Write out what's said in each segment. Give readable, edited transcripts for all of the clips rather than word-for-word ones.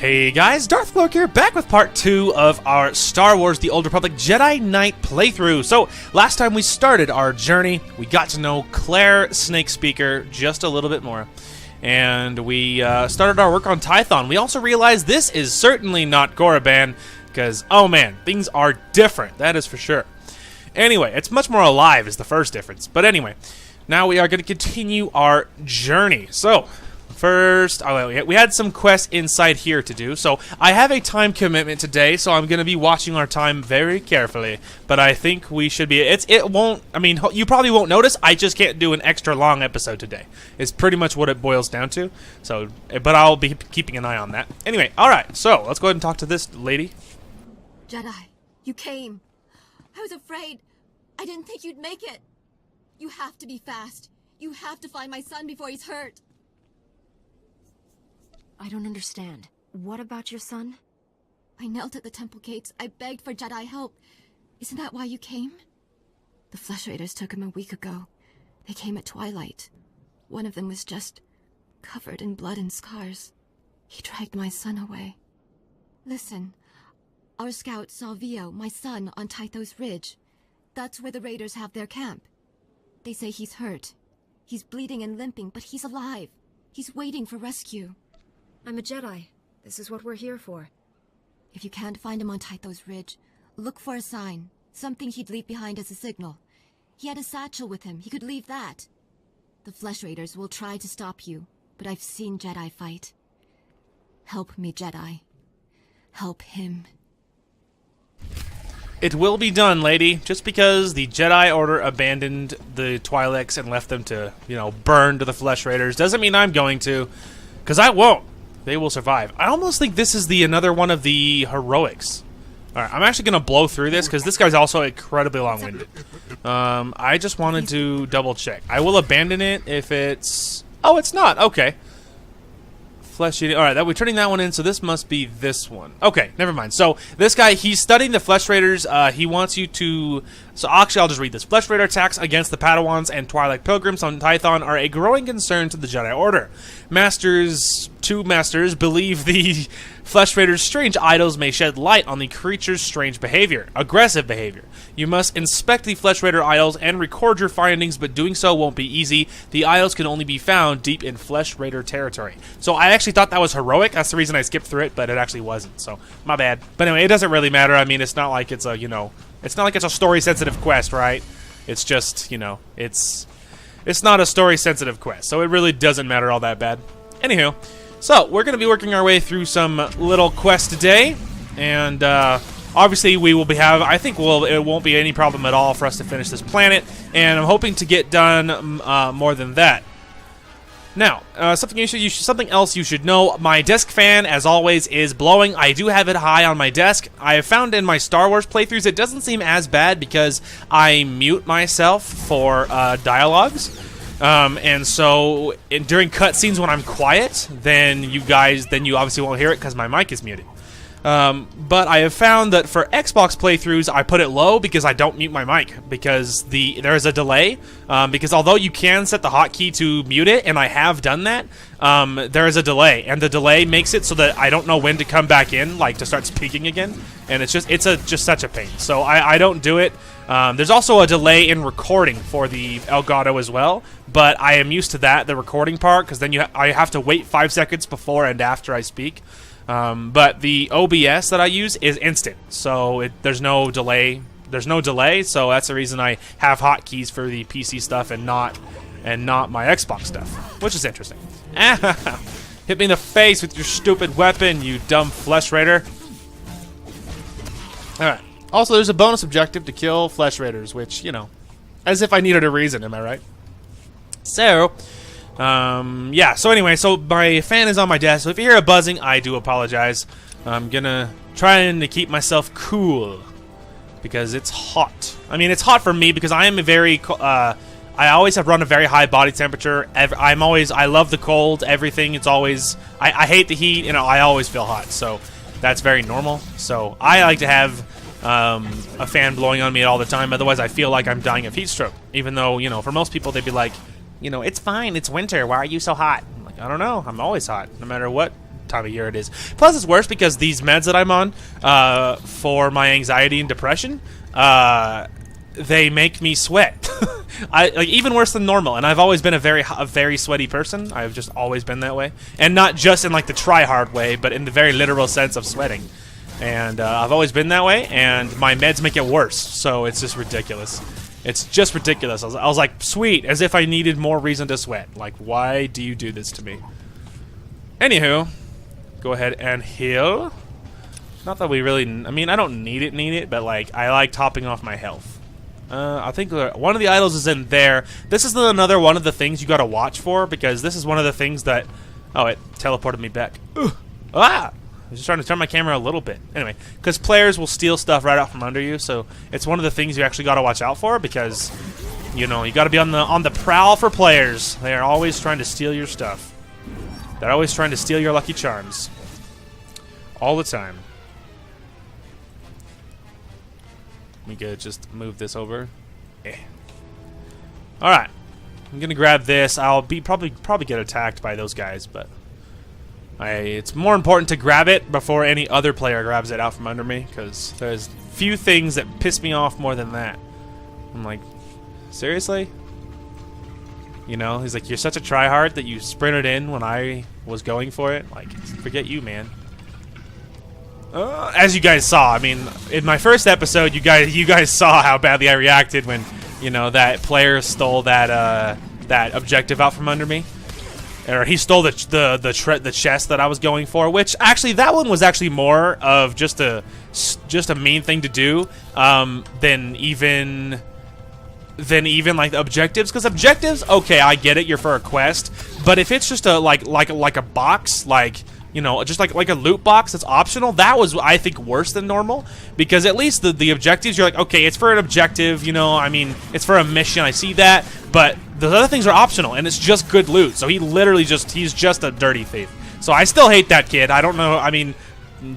Hey guys, Darth Flork here, back with part 2 of our Star Wars The Old Republic Jedi Knight playthrough. So, last time we started our journey, we got to know Claire Snakespeaker just a little bit more. And we started our work on Tython. We also realized this is certainly not Korriban, because, oh man, things are different, that is for sure. Anyway, it's much more alive is the first difference. But anyway, now we are going to continue our journey. So, first, we had some quests inside here to do, so I have a time commitment today, so I'm going to be watching our time very carefully, but I think we should be, you probably won't notice, I just can't do an extra long episode today. It's pretty much what it boils down to, so, but I'll be keeping an eye on that. Anyway, alright, so, let's go ahead and talk to this lady. Jedi, you came. I was afraid. I didn't think you'd make it. You have to be fast. You have to find my son before he's hurt. I don't understand. What about your son? I knelt at the temple gates. I begged for Jedi help. Isn't that why you came? The Flesh Raiders took him a week ago. They came at twilight. One of them was just covered in blood and scars. He dragged my son away. Listen, our scout saw Vio, my son, on Tython's Ridge. That's where the Raiders have their camp. They say he's hurt. He's bleeding and limping, but he's alive. He's waiting for rescue. I'm a Jedi. This is what we're here for. If you can't find him on Tython's Ridge, look for a sign. Something he'd leave behind as a signal. He had a satchel with him. He could leave that. The Flesh Raiders will try to stop you, but I've seen Jedi fight. Help me, Jedi. Help him. It will be done, lady. Just because the Jedi Order abandoned the Twi'leks and left them to, burn to the Flesh Raiders doesn't mean I'm going to. Because I won't. They will survive. I almost think this is another one of the heroics. Alright, I'm actually going to blow through this because this guy's also incredibly long-winded. I just wanted to double-check. I will abandon it if it's... Oh, it's not. Okay. Flesh eating. Alright, we're turning that one in, so this must be this one. Okay, never mind. So, this guy, he's studying the Flesh Raiders. He wants you to... So, actually, I'll just read this. Flesh Raider attacks against the Padawans and Twilight Pilgrims on Tython are a growing concern to the Jedi Order. Two masters believe the Flesh Raiders' strange idols may shed light on the creature's strange behavior, aggressive behavior. You must inspect the Flesh Raider idols and record your findings, but doing so won't be easy. The idols can only be found deep in Flesh Raider territory. So I actually thought that was heroic. That's the reason I skipped through it, but it actually wasn't. So my bad. But anyway, it doesn't really matter. I mean, it's not like it's a, it's not like it's a story-sensitive quest, right? It's just, it's not a story-sensitive quest, so it really doesn't matter all that bad. Anywho, so we're going to be working our way through some little quests today, and obviously we will I think it won't be any problem at all for us to finish this planet, and I'm hoping to get done more than that. Now, something else you should know, my desk fan, as always, is blowing. I do have it high on my desk. I have found in my Star Wars playthroughs it doesn't seem as bad because I mute myself for dialogues. And so during cutscenes when I'm quiet, then you obviously won't hear it because my mic is muted. But I have found that for Xbox playthroughs, I put it low because I don't mute my mic because there is a delay. Because although you can set the hotkey to mute it, and I have done that, there is a delay, and the delay makes it so that I don't know when to come back in, like to start speaking again, and it's just such a pain. So I don't do it. There's also a delay in recording for the Elgato as well, but I am used to that, the recording part, because then I have to wait 5 seconds before and after I speak. But the OBS that I use is instant, so there's no delay. So that's the reason I have hotkeys for the PC stuff and not my Xbox stuff, which is interesting. Hit me in the face with your stupid weapon, you dumb Flesh Raider. Alright. Also, there's a bonus objective to kill Flesh Raiders, which, as if I needed a reason, am I right? So, yeah, so anyway, so my fan is on my desk, so if you hear a buzzing, I do apologize. I'm gonna try to keep myself cool, because it's hot. I mean, it's hot for me, because I am I always have run a very high body temperature. I love the cold, everything, it's always, I hate the heat, I always feel hot, so that's very normal. So, I like to have a fan blowing on me all the time, otherwise I feel like I'm dying of heat stroke, even though, for most people, they'd be like, it's fine, it's winter, why are you so hot? I'm like, I don't know, I'm always hot, no matter what time of year it is. Plus, it's worse because these meds that I'm on for my anxiety and depression, they make me sweat. Like even worse than normal. And I've always been a very sweaty person. I've just always been that way, and not just in like the try hard way, but in the very literal sense of sweating. And I've always been that way, and my meds make it worse. So it's just ridiculous. It's just ridiculous. I was like, sweet, as if I needed more reason to sweat. Like, why do you do this to me? Anywho, go ahead and heal. Not that we really, I mean, I don't need it, but like, I like topping off my health. I think one of the idols is in there. This is another one of the things you gotta watch for, because this is one of the things that, oh, it teleported me back. Ugh. Ah! I was just trying to turn my camera a little bit. Anyway, because players will steal stuff right out from under you, so it's one of the things you actually got to watch out for, because, you know, you got to be on the prowl for players. They are always trying to steal your stuff. They're always trying to steal your Lucky Charms. All the time. We could just move this over. Eh. Alright. I'm going to grab this. I'll be probably get attacked by those guys, but it's more important to grab it before any other player grabs it out from under me, because there's few things that piss me off more than that. I'm like, seriously? You know, he's like, you're such a tryhard that you sprinted in when I was going for it. Like, forget you, man. As you guys saw, I mean, in my first episode, you guys saw how badly I reacted when, you know, that player stole that that objective out from under me. Or he stole the chest that I was going for, which actually that one was actually more of just a mean thing to do than even like the objectives. Because objectives, okay, I get it, you're for a quest, but if it's just a like a box, like, you know, just like a loot box that's optional, that was, I think, worse than normal. Because at least the objectives, you're like, okay, it's for an objective, you know, I mean, it's for a mission, I see that, but the other things are optional, and it's just good loot. So he literally he's just a dirty thief. So I still hate that kid. I don't know, I mean,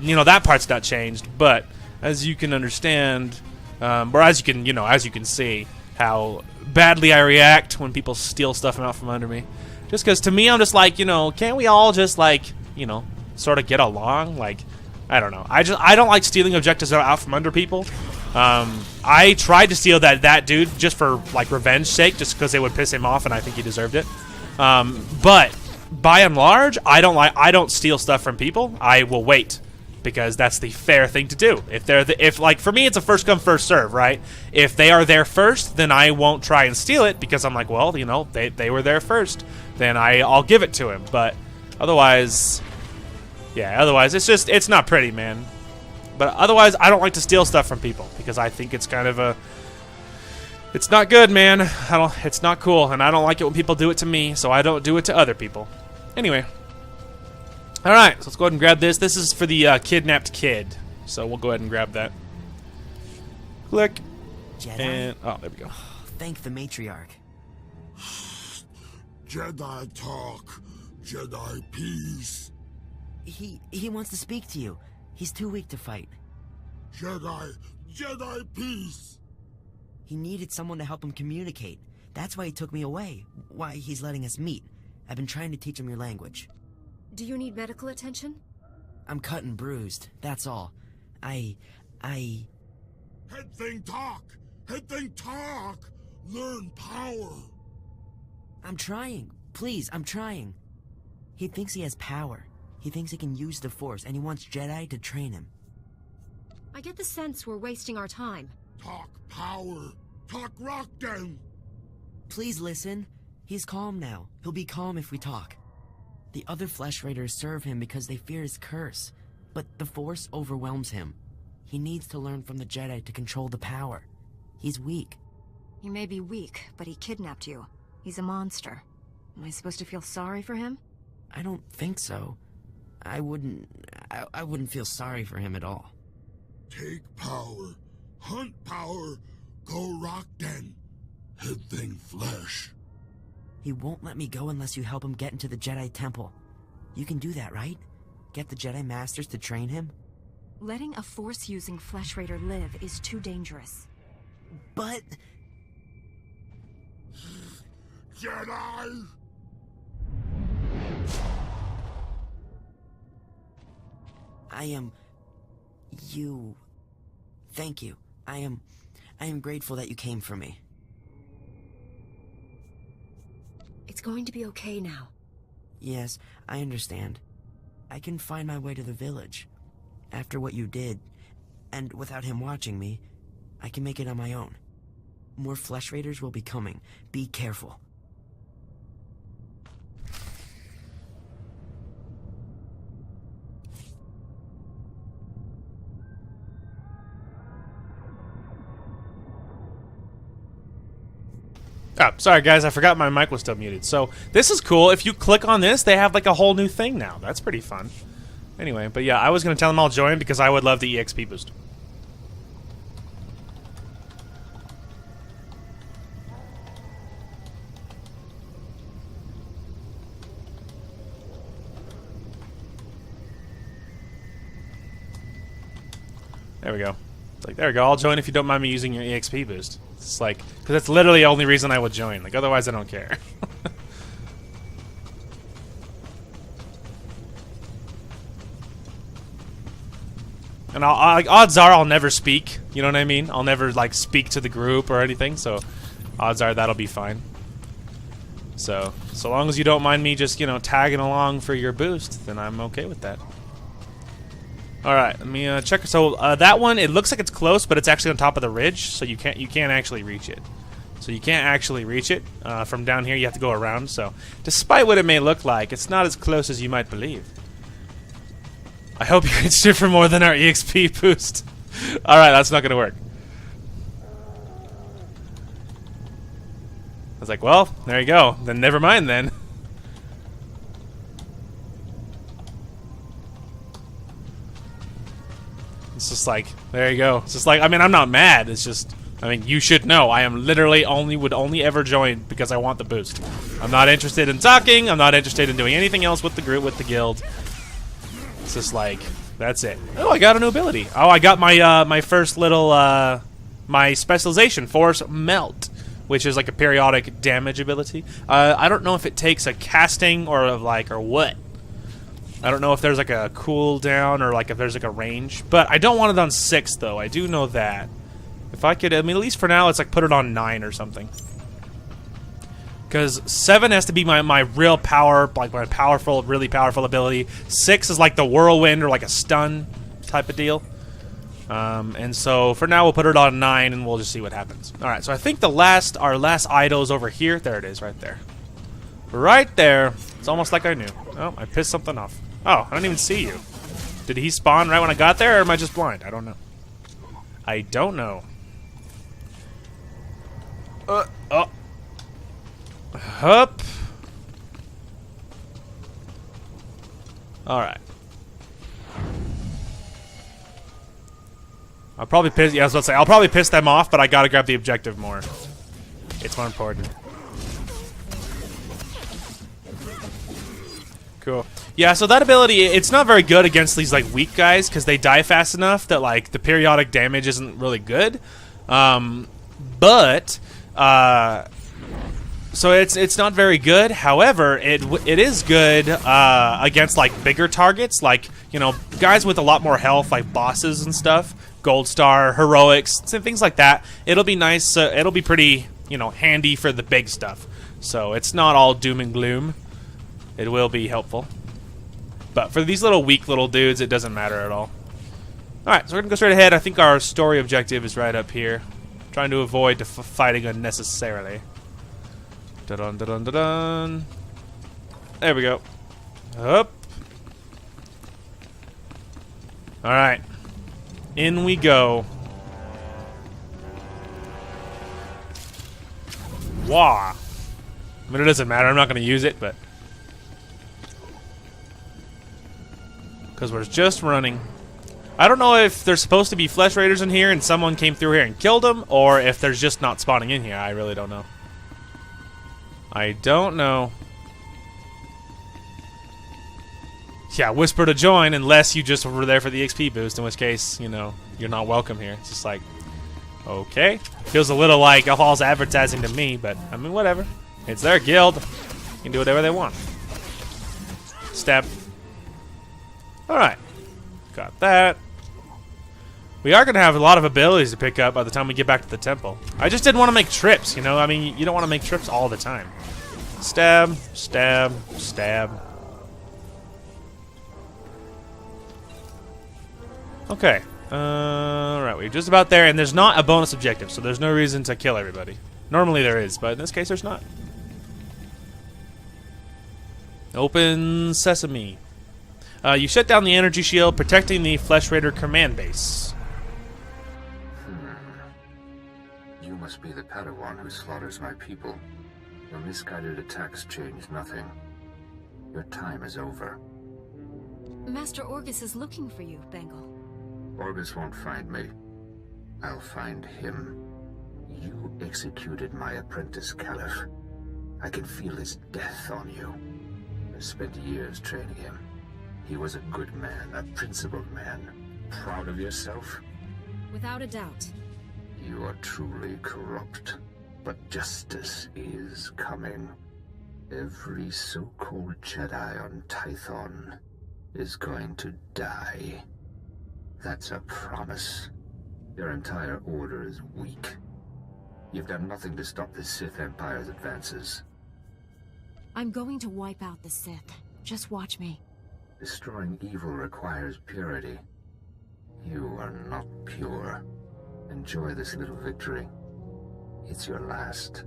you know, that part's not changed, but as you can understand, or as you can see, how badly I react when people steal stuff out from under me. Just because to me, I'm just like, you know, can't we all just, like, you know, sort of get along? Like, I don't know. I don't like stealing objectives out from under people. I tried to steal that dude just for like revenge sake, just because it would piss him off, and I think he deserved it. But by and large, I don't steal stuff from people. I will wait, because that's the fair thing to do. If like for me, it's a first come first serve, right? If they are there first, then I won't try and steal it, because I'm like, well, you know, they were there first, then I'll give it to him. But otherwise, yeah, otherwise it's not pretty, man. But otherwise, I don't like to steal stuff from people, because I think it's kind of it's not good, man. It's not cool, and I don't like it when people do it to me, so I don't do it to other people. Anyway. Alright, so let's go ahead and grab this. This is for the kidnapped kid, so we'll go ahead and grab that. Click. Jedi? And, oh, there we go. Thank the matriarch. Jedi talk, Jedi peace. He wants to speak to you. He's too weak to fight. Jedi peace. He needed someone to help him communicate. That's why he took me away. Why he's letting us meet. I've been trying to teach him your language. Do you need medical attention? I'm cut and bruised, that's all. Head thing talk. Learn power. I'm trying. Please, I'm trying. He thinks he has power. He thinks he can use the Force, and he wants Jedi to train him. I get the sense we're wasting our time. Talk power. Talk Rockden. Please listen. He's calm now. He'll be calm if we talk. The other Flesh Raiders serve him because they fear his curse, but the Force overwhelms him. He needs to learn from the Jedi to control the power. He's weak. He may be weak, but he kidnapped you. He's a monster. Am I supposed to feel sorry for him? I don't think so. I wouldn't feel sorry for him at all. Take power. Hunt power. Go Rockden. Head thing flesh. He won't let me go unless you help him get into the Jedi Temple. You can do that, right? Get the Jedi Masters to train him? Letting a Force-using Flesh Raider live is too dangerous. But... Jedi! I am... You... Thank you. I am grateful that you came for me. It's going to be okay now. Yes, I understand. I can find my way to the village. After what you did, and without him watching me, I can make it on my own. More flesh raiders will be coming. Be careful. Oh, sorry guys, I forgot my mic was still muted. So this is cool. If you click on this, they have like a whole new thing now. That's pretty fun. Anyway, but yeah, I was gonna tell them I'll join because I would love the EXP boost. There we go. It's like, there we go. I'll join if you don't mind me using your EXP boost. It's like, because that's literally the only reason I would join. Like, otherwise I don't care. And odds are I'll never speak. You know what I mean? I'll never, like, speak to the group or anything. So, odds are that'll be fine. So long as you don't mind me just, you know, tagging along for your boost, then I'm okay with that. Alright, let me check. So that one, it looks like it's close, but it's actually on top of the ridge, so you can't actually reach it. So you can't actually reach it from down here. You have to go around. So despite what it may look like, it's not as close as you might believe. I hope you can shoot for more than our EXP boost. Alright, that's not gonna work. I was like, well, there you go. Then never mind then. It's just like, there you go. It's just like, I mean, I'm not mad. It's just, I mean, you should know. I am literally would only ever join because I want the boost. I'm not interested in talking. I'm not interested in doing anything else with the group, with the guild. It's just like, that's it. Oh, I got a new ability. Oh, I got my my first little my specialization, Force Melt, which is like a periodic damage ability. I don't know if it takes a casting or what. I don't know if there's like a cooldown or like if there's like a range, but I don't want it on 6 though. I do know that. If I could, I mean, at least for now, let's like put it on 9 or something. Because 7 has to be my real power, like my powerful, really powerful ability. 6 is like the whirlwind or like a stun type of deal. And so for now, we'll put it on 9 and we'll just see what happens. All right, so I think our last idol is over here. There it is, right there. Right there. It's almost like I knew. Oh, I pissed something off. Oh, I don't even see you. Did he spawn right when I got there, or am I just blind? I don't know. I don't know. Oh. Hup. Alright. I'll probably piss, yeah, I was about to say, I'll probably piss them off, but I gotta grab the objective more. It's more important. Cool. Yeah, so that ability, it's not very good against these, like, weak guys, because they die fast enough that, like, the periodic damage isn't really good. So it's not very good. However, it is good against, like, bigger targets, like, you know, guys with a lot more health, like bosses and stuff, Gold Star, Heroics, things like that. It'll be nice, it'll be pretty, you know, handy for the big stuff. So it's not all doom and gloom. It will be helpful. But for these little weak little dudes, it doesn't matter at all. Alright, so we're going to go straight ahead. I think our story objective is right up here. Trying to avoid fighting unnecessarily. Dun dun dun dun. There we go. Up. Alright. In we go. Wah. I mean, it doesn't matter. I'm not going to use it, but... because we're just running. I don't know if there's supposed to be flesh raiders in here and someone came through here and killed them, or if there's just not spawning in here. I really don't know. I don't know. Yeah, whisper to join unless you just were there for the XP boost, in which case, you know, you're not welcome here. It's just like, okay. Feels a little like a false advertising to me, but, I mean, whatever. It's their guild. You can do whatever they want. Stab. Alright. Got that. We are going to have a lot of abilities to pick up by the time we get back to the temple. I just didn't want to make trips, you know? I mean, you don't want to make trips all the time. Stab, stab, stab. Okay. Alright, we're just about there, and there's not a bonus objective, so there's no reason to kill everybody. Normally there is, but in this case there's not. Open sesame. You shut down the energy shield, protecting the Flesh Raider command base. You must be the Padawan who slaughters my people. Your misguided attacks change nothing. Your time is over. Master Orgus is looking for you, Bengal. Orgus won't find me. I'll find him. You executed my apprentice, Caliph. I can feel his death on you. I spent years training him. He was a good man, a principled man. Proud of yourself? Without a doubt. You are truly corrupt, but justice is coming. Every so-called Jedi on Tython is going to die. That's a promise. Your entire order is weak. You've done nothing to stop the Sith Empire's advances. I'm going to wipe out the Sith. Just watch me. Destroying evil requires purity. You are not pure. Enjoy this little victory. It's your last.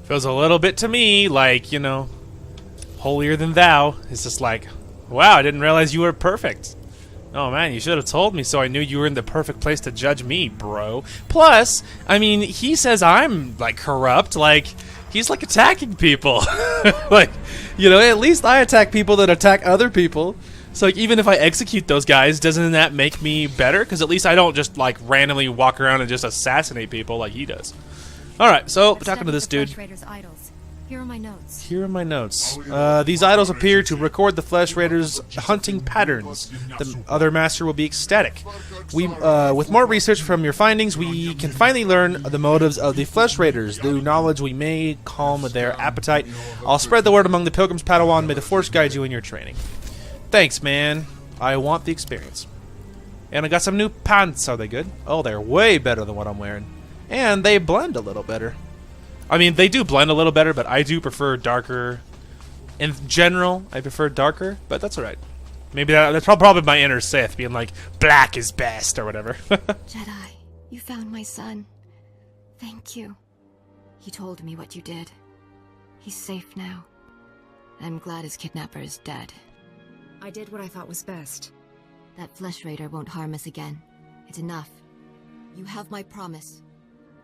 Feels a little bit to me like, you know, holier than thou. It's just like, wow, I didn't realize you were perfect. Oh man, you should have told me so I knew you were in the perfect place to judge me, bro. Plus, I mean, he says I'm, like, corrupt. Like, he's, like, attacking people. Like, you know, at least I attack people that attack other people. So, like, even if I execute those guys, doesn't that make me better? Because at least I don't just, like, randomly walk around and just assassinate people like he does. Alright, so, we're talking to this dude. Here are my notes. Here are my notes. These idols appear to record the Flesh Raiders' hunting patterns. The other master will be ecstatic. With more research from your findings, we can finally learn the motives of the Flesh Raiders. Through knowledge, we may calm their appetite. I'll spread the word among the Pilgrims, Padawan. May the Force guide you in your training. Thanks, man. I want the experience. And I got some new pants. Are they good? Oh, they're way better than what I'm wearing. And they blend a little better. I mean, they do blend a little better, but I do prefer darker. In general, I prefer darker, but that's alright. Maybe that's probably my inner Sith being like, black is best, or whatever. Jedi, you found my son. Thank you. He told me what you did. He's safe now. I'm glad his kidnapper is dead. I did what I thought was best. That Flesh Raider won't harm us again. It's enough. You have my promise.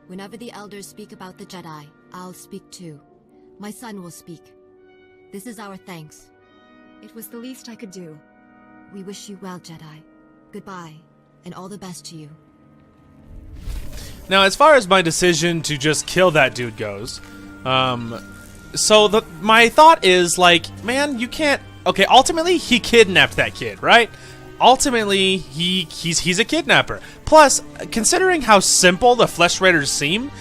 Whenever the elders speak about the Jedi, I'll speak too. My son will speak. This is our thanks. It was the least I could do. We wish you well, Jedi. Goodbye, and all the best to you. Now, as far as my decision to just kill that dude goes, so my thought is, like, man, you can't... Okay, ultimately, he kidnapped that kid, right? Ultimately, he's a kidnapper. Plus, considering how simple the Flesh Raiders seem,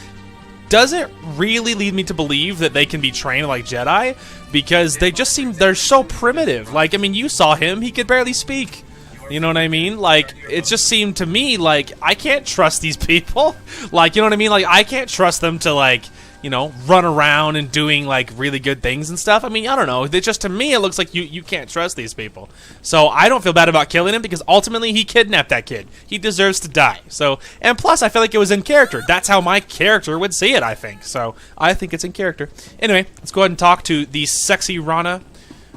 doesn't really lead me to believe that they can be trained like Jedi, because they just seem, they're so primitive. Like, I mean, you saw him, he could barely speak. You know what I mean? Like, it just seemed to me like, I can't trust these people. Like, you know what I mean? Like, I can't trust them to, like, you know, run around and doing, like, really good things and stuff. I mean, I don't know. They just, to me, it looks like you can't trust these people. So I don't feel bad about killing him because ultimately he kidnapped that kid. He deserves to die. So, and plus, I feel like it was in character. That's how my character would see it, I think. So I think it's in character. Anyway, let's go ahead and talk to the sexy Rana.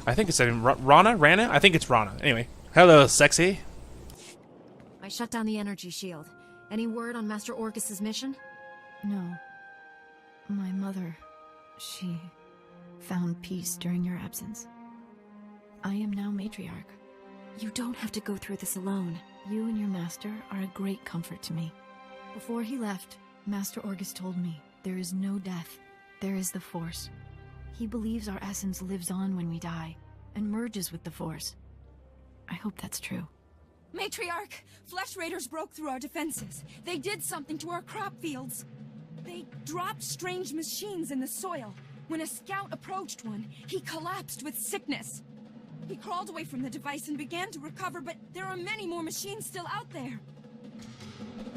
I think it's Rana? Rana? I think it's Rana. Anyway, hello, sexy. I shut down the energy shield. Any word on Master Orgus's mission? No. My mother, she found peace during your absence. I am now matriarch. You don't have to go through this alone. You and your master are a great comfort to me. Before he left, Master Orgus told me there is no death. There is the Force. He believes our essence lives on when we die and merges with the Force. I hope that's true. Matriarch! Flesh Raiders broke through our defenses. They did something to our crop fields. They dropped strange machines in the soil. When a scout approached one, he collapsed with sickness. He crawled away from the device and began to recover, but there are many more machines still out there.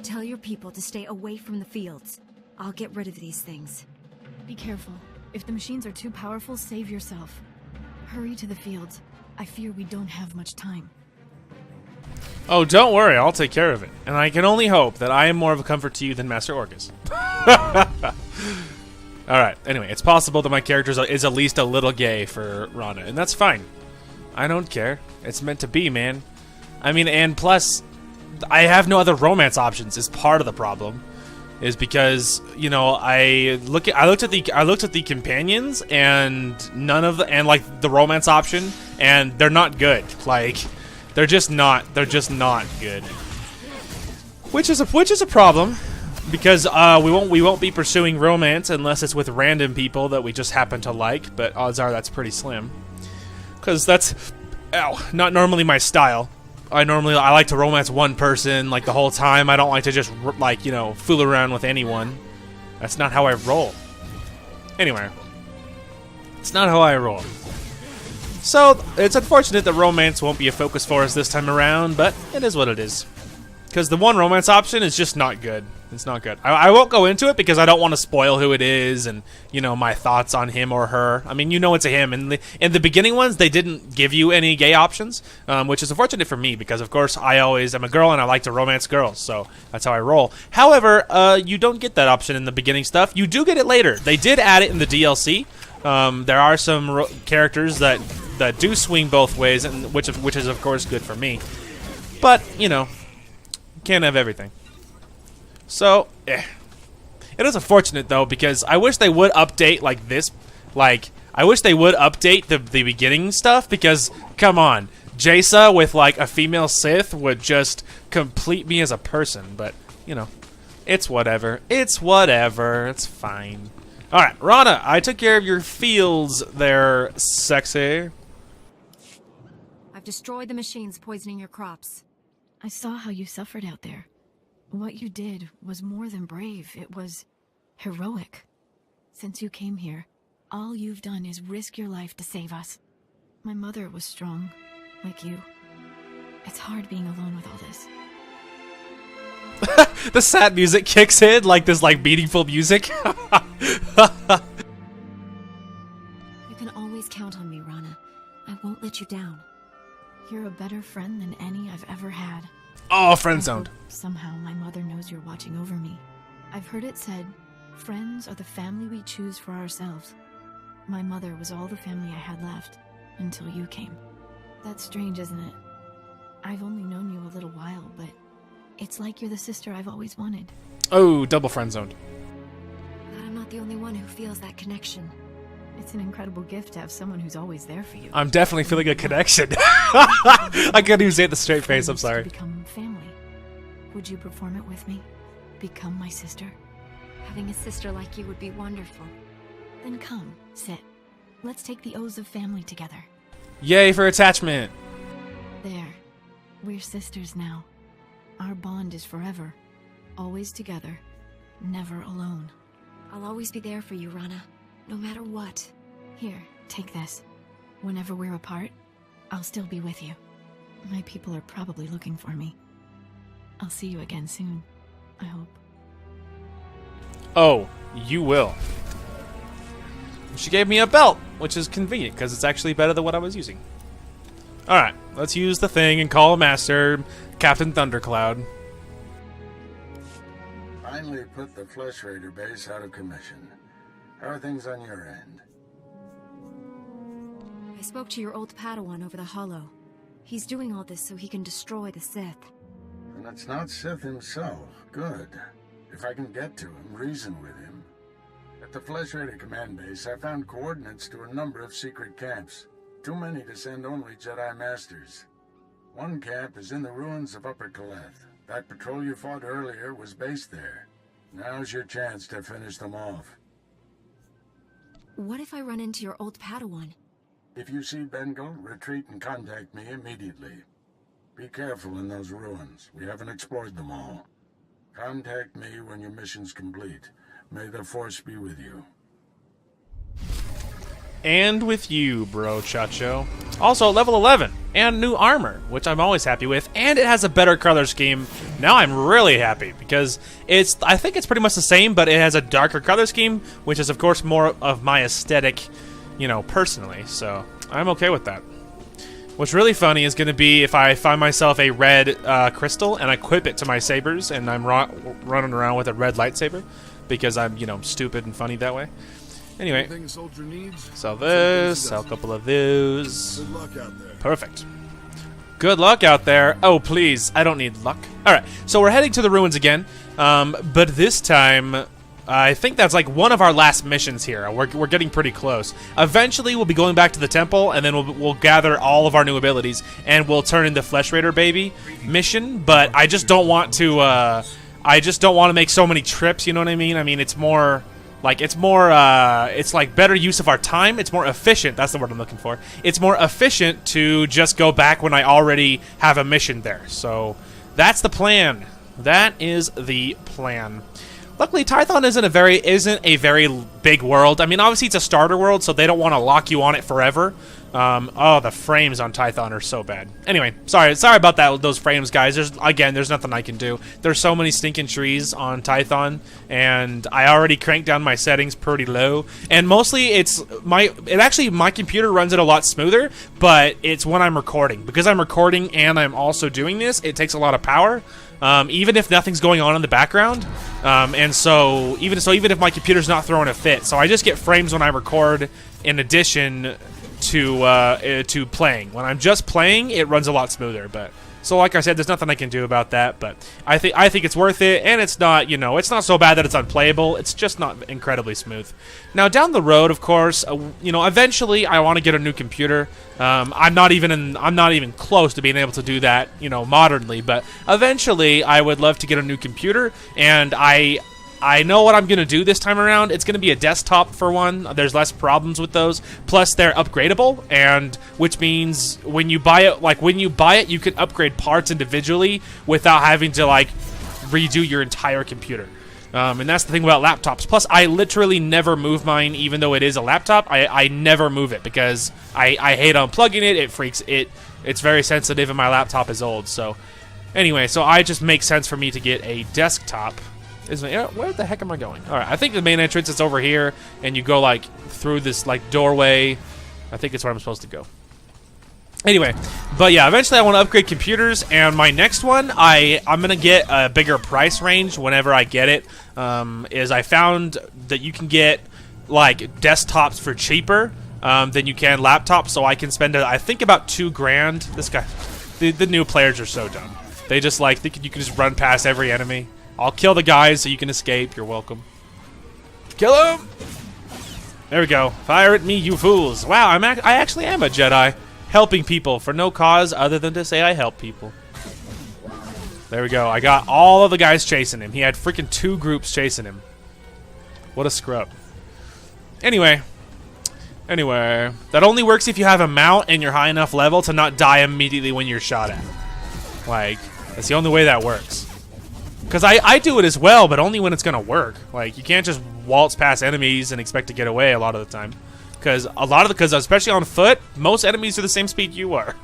Tell your people to stay away from the fields. I'll get rid of these things. Be careful. If the machines are too powerful, save yourself. Hurry to the fields. I fear we don't have much time. Oh, don't worry, I'll take care of it. And I can only hope that I am more of a comfort to you than Master Orcus. Alright, anyway, it's possible that my character is at least a little gay for Rana, and that's fine. I don't care. It's meant to be, man. I mean, and plus, I have no other romance options is part of the problem. Is because, you know, I looked at the companions and none of the, and like the romance option, and they're not good. Like, they're just not good. Which is a problem, because we won't be pursuing romance unless it's with random people that we just happen to like, but odds are that's pretty slim. Because that's not normally my style. I like to romance one person like the whole time. I don't like to just like, you know, fool around with anyone. That's not how I roll. Anyway, it's not how I roll. So it's unfortunate that romance won't be a focus for us this time around, but it is what it is. Because the one romance option is just not good. It's not good. I won't go into it because I don't want to spoil who it is and, you know, my thoughts on him or her. I mean, you know it's a him. In the beginning ones, they didn't give you any gay options, which is unfortunate for me because, of course, I always am a girl and I like to romance girls, so that's how I roll. However, you don't get that option in the beginning stuff. You do get it later. They did add it in the DLC. There are some characters that do swing both ways, and which is, of course, good for me. But, you know, can't have everything. So, It is unfortunate, though, because I wish they would update, like, this. Like, I wish they would update the beginning stuff, because, come on, Jaisa with, like, a female Sith would just complete me as a person, but, you know, it's whatever. It's whatever. It's fine. Alright, Rana, I took care of your fields there, sexy. I've destroyed the machines poisoning your crops. I saw how you suffered out there. What you did was more than brave. It was heroic. Since you came here, all you've done is risk your life to save us. My mother was strong, like you. It's hard being alone with all this. The sad music kicks in, like this, like, meaningful music. You can always count on me, Rana. I won't let you down. You're a better friend than any I've ever had. Oh, friend zoned. Somehow my mother knows you're watching over me. I've heard it said, friends are the family we choose for ourselves. My mother was all the family I had left, until you came. That's strange, isn't it? I've only known you a little while, but it's like you're the sister I've always wanted. Oh, double friend zoned. Glad I'm not the only one who feels that connection. It's an incredible gift to have someone who's always there for you. I'm definitely feeling a connection. I couldn't even say it the straight face, I'm sorry. Become family. Would you perform it with me? Become my sister? Having a sister like you would be wonderful. Then come, sit. Let's take the oaths of family together. Yay for attachment. There. We're sisters now. Our bond is forever. Always together. Never alone. I'll always be there for you, Rana. No matter what. Here, take this. Whenever we're apart, I'll still be with you. My people are probably looking for me. I'll see you again soon, I hope. Oh, you will. She gave me a belt, which is convenient, because it's actually better than what I was using. Alright, let's use the thing and call a master, Captain Thundercloud. Finally put the Flesh Raider base out of commission. How are things on your end? I spoke to your old Padawan over the Hollow. He's doing all this so he can destroy the Sith. And it's not Sith himself. Good. If I can get to him, reason with him. At the Flesh Raider command base, I found coordinates to a number of secret camps. Too many to send only Jedi Masters. One camp is in the ruins of Upper Kaleth. That patrol you fought earlier was based there. Now's your chance to finish them off. What if I run into your old Padawan? If you see Bengal, retreat and contact me immediately. Be careful in those ruins. We haven't explored them all. Contact me when your mission's complete. May the Force be with you. And with you, bro, Chacho. Also, level 11 and new armor, which I'm always happy with, and it has a better color scheme. Now I'm really happy because I think it's pretty much the same, but it has a darker color scheme, which is of course more of my aesthetic, you know, personally. So I'm okay with that. What's really funny is going to be if I find myself a red crystal and I equip it to my sabers, and I'm running around with a red lightsaber because I'm, you know, stupid and funny that way. Anyway, sell this, sell a couple of those. Good luck out there. Perfect. Good luck out there. Oh, please, I don't need luck. All right, so we're heading to the ruins again, but this time, I think that's like one of our last missions here. We're getting pretty close. Eventually, we'll be going back to the temple, and then we'll gather all of our new abilities, and we'll turn into Flesh Raider Baby mission. But I just don't want to. I just don't want to make so many trips. You know what I mean? I mean, it's more. It's like better use of our time. It's more efficient. That's the word I'm looking for. It's more efficient to just go back when I already have a mission there. So that's the plan. That is the plan. Luckily, Tython isn't a very big world. I mean, obviously it's a starter world, so they don't want to lock you on it forever. Oh, the frames on Tython are so bad. Anyway, sorry about that. Those frames, guys. There's nothing I can do. There's so many stinking trees on Tython, and I already cranked down my settings pretty low. And mostly, my computer runs it a lot smoother, but it's when I'm recording. Because I'm recording and I'm also doing this, it takes a lot of power. Even if nothing's going on in the background, and so even if my computer's not throwing a fit, so I just get frames when I record. In addition to playing, when I'm just playing, it runs a lot smoother. But so, like I said, there's nothing I can do about that. But I think it's worth it, and it's not it's not so bad that it's unplayable. It's just not incredibly smooth. Now down the road, of course, eventually I want to get a new computer. I'm not even close to being able to do that, modernly. But eventually, I would love to get a new computer, and I know what I'm going to do this time around. It's going to be a desktop for one. There's less problems with those. Plus, they're upgradable, and which means when you buy it, you can upgrade parts individually without having to redo your entire computer. And that's the thing about laptops. Plus, I literally never move mine, even though it is a laptop. I never move it because I hate unplugging it. It freaks it. It's very sensitive, and my laptop is old. So, anyway, it just makes sense for me to get a desktop. Where the heck am I going? All right, I think the main entrance is over here, and you go through this doorway. I think it's where I'm supposed to go. Anyway, but yeah, eventually I want to upgrade computers, and my next one, I'm gonna get a bigger price range whenever I get it. Is I found that you can get desktops for cheaper than you can laptops, so I can spend I think about $2,000. This guy, the new players are so dumb. They just think you can just run past every enemy. I'll kill the guys so you can escape. You're welcome. Kill him! There we go. Fire at me, you fools. Wow, I actually am a Jedi. Helping people for no cause other than to say I help people. There we go. I got all of the guys chasing him. He had freaking 2 groups chasing him. What a scrub. Anyway, that only works if you have a mount and you're high enough level to not die immediately when you're shot at. That's the only way that works. Because I do it as well, but only when it's going to work. You can't just waltz past enemies and expect to get away a lot of the time. Because especially on foot, most enemies are the same speed you are.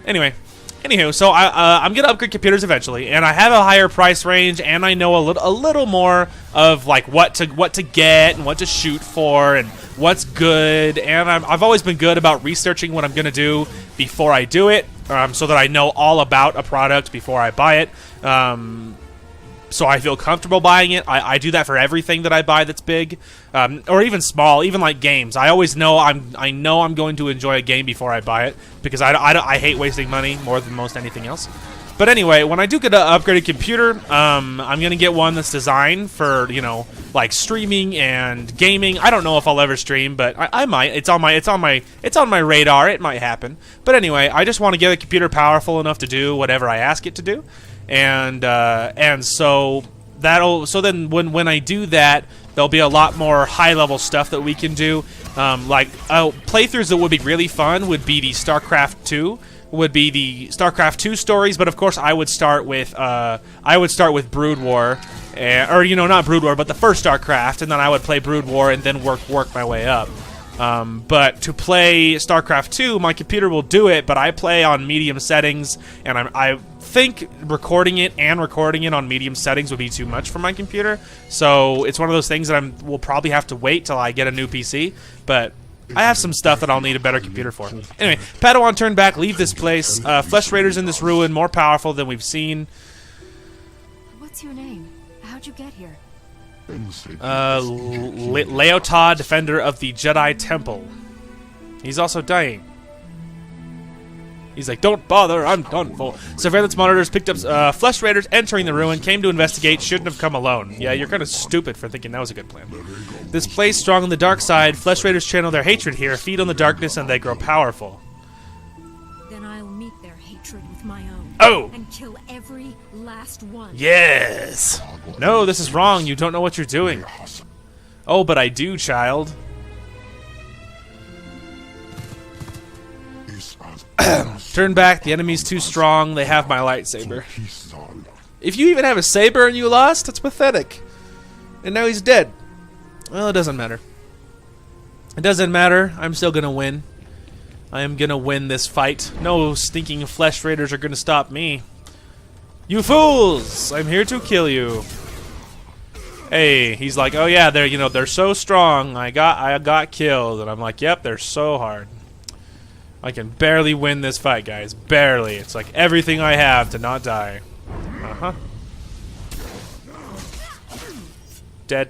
Anywho, so I'm going to upgrade computers eventually, and I have a higher price range, and I know a little more of what to get and what to shoot for and what's good. And I've always been good about researching what I'm going to do before I do it, so that I know all about a product before I buy it. So I feel comfortable buying it. I do that for everything that I buy that's big, or even small, even games. I always know I'm going to enjoy a game before I buy it because I hate wasting money more than most anything else. But anyway, when I do get an upgraded computer, I'm gonna get one that's designed for streaming and gaming. I don't know if I'll ever stream, but I might. It's on my radar. It might happen. But anyway, I just want to get a computer powerful enough to do whatever I ask it to do. And so then when I do that, there'll be a lot more high-level stuff that we can do. Playthroughs that would be really fun would be the StarCraft 2. Would be the StarCraft 2 stories, but of course I would start with Brood War, or not Brood War, but the first StarCraft, and then I would play Brood War and then work my way up. But to play StarCraft 2, my computer will do it, but I play on medium settings, and I think recording it on medium settings would be too much for my computer. So it's one of those things that we'll probably have to wait till I get a new PC, but I have some stuff that I'll need a better computer for. Anyway, Padawan turn back, leave this place. Flesh Raiders in this ruin, more powerful than we've seen. What's your name? How'd you get here? SWTOR, defender of the Jedi Temple. He's also dying. He's like, don't bother, I'm done for. Surveillance monitors picked up Flesh Raiders entering the ruin, came to investigate, shouldn't have come alone. Yeah, you're kind of stupid for thinking that was a good plan. This place strong on the dark side, Flesh Raiders channel their hatred here, feed on the darkness, and they grow powerful. Then I'll meet their hatred with my own. Oh! And kill every last one. Yes! No, this is wrong, you don't know what you're doing. Oh, but I do, child. Turn back, the enemy's too strong, they have my lightsaber. If you even have a saber and you lost, that's pathetic. And now he's dead. Well, it doesn't matter. It doesn't matter, I'm still gonna win. I am gonna win this fight. No stinking Flesh Raiders are gonna stop me. You fools! I'm here to kill you. Hey, he's like, oh yeah, they're so strong. I got killed, and I'm like, yep, they're so hard. I can barely win this fight, guys. Barely. It's like everything I have to not die. Uh-huh. Dead.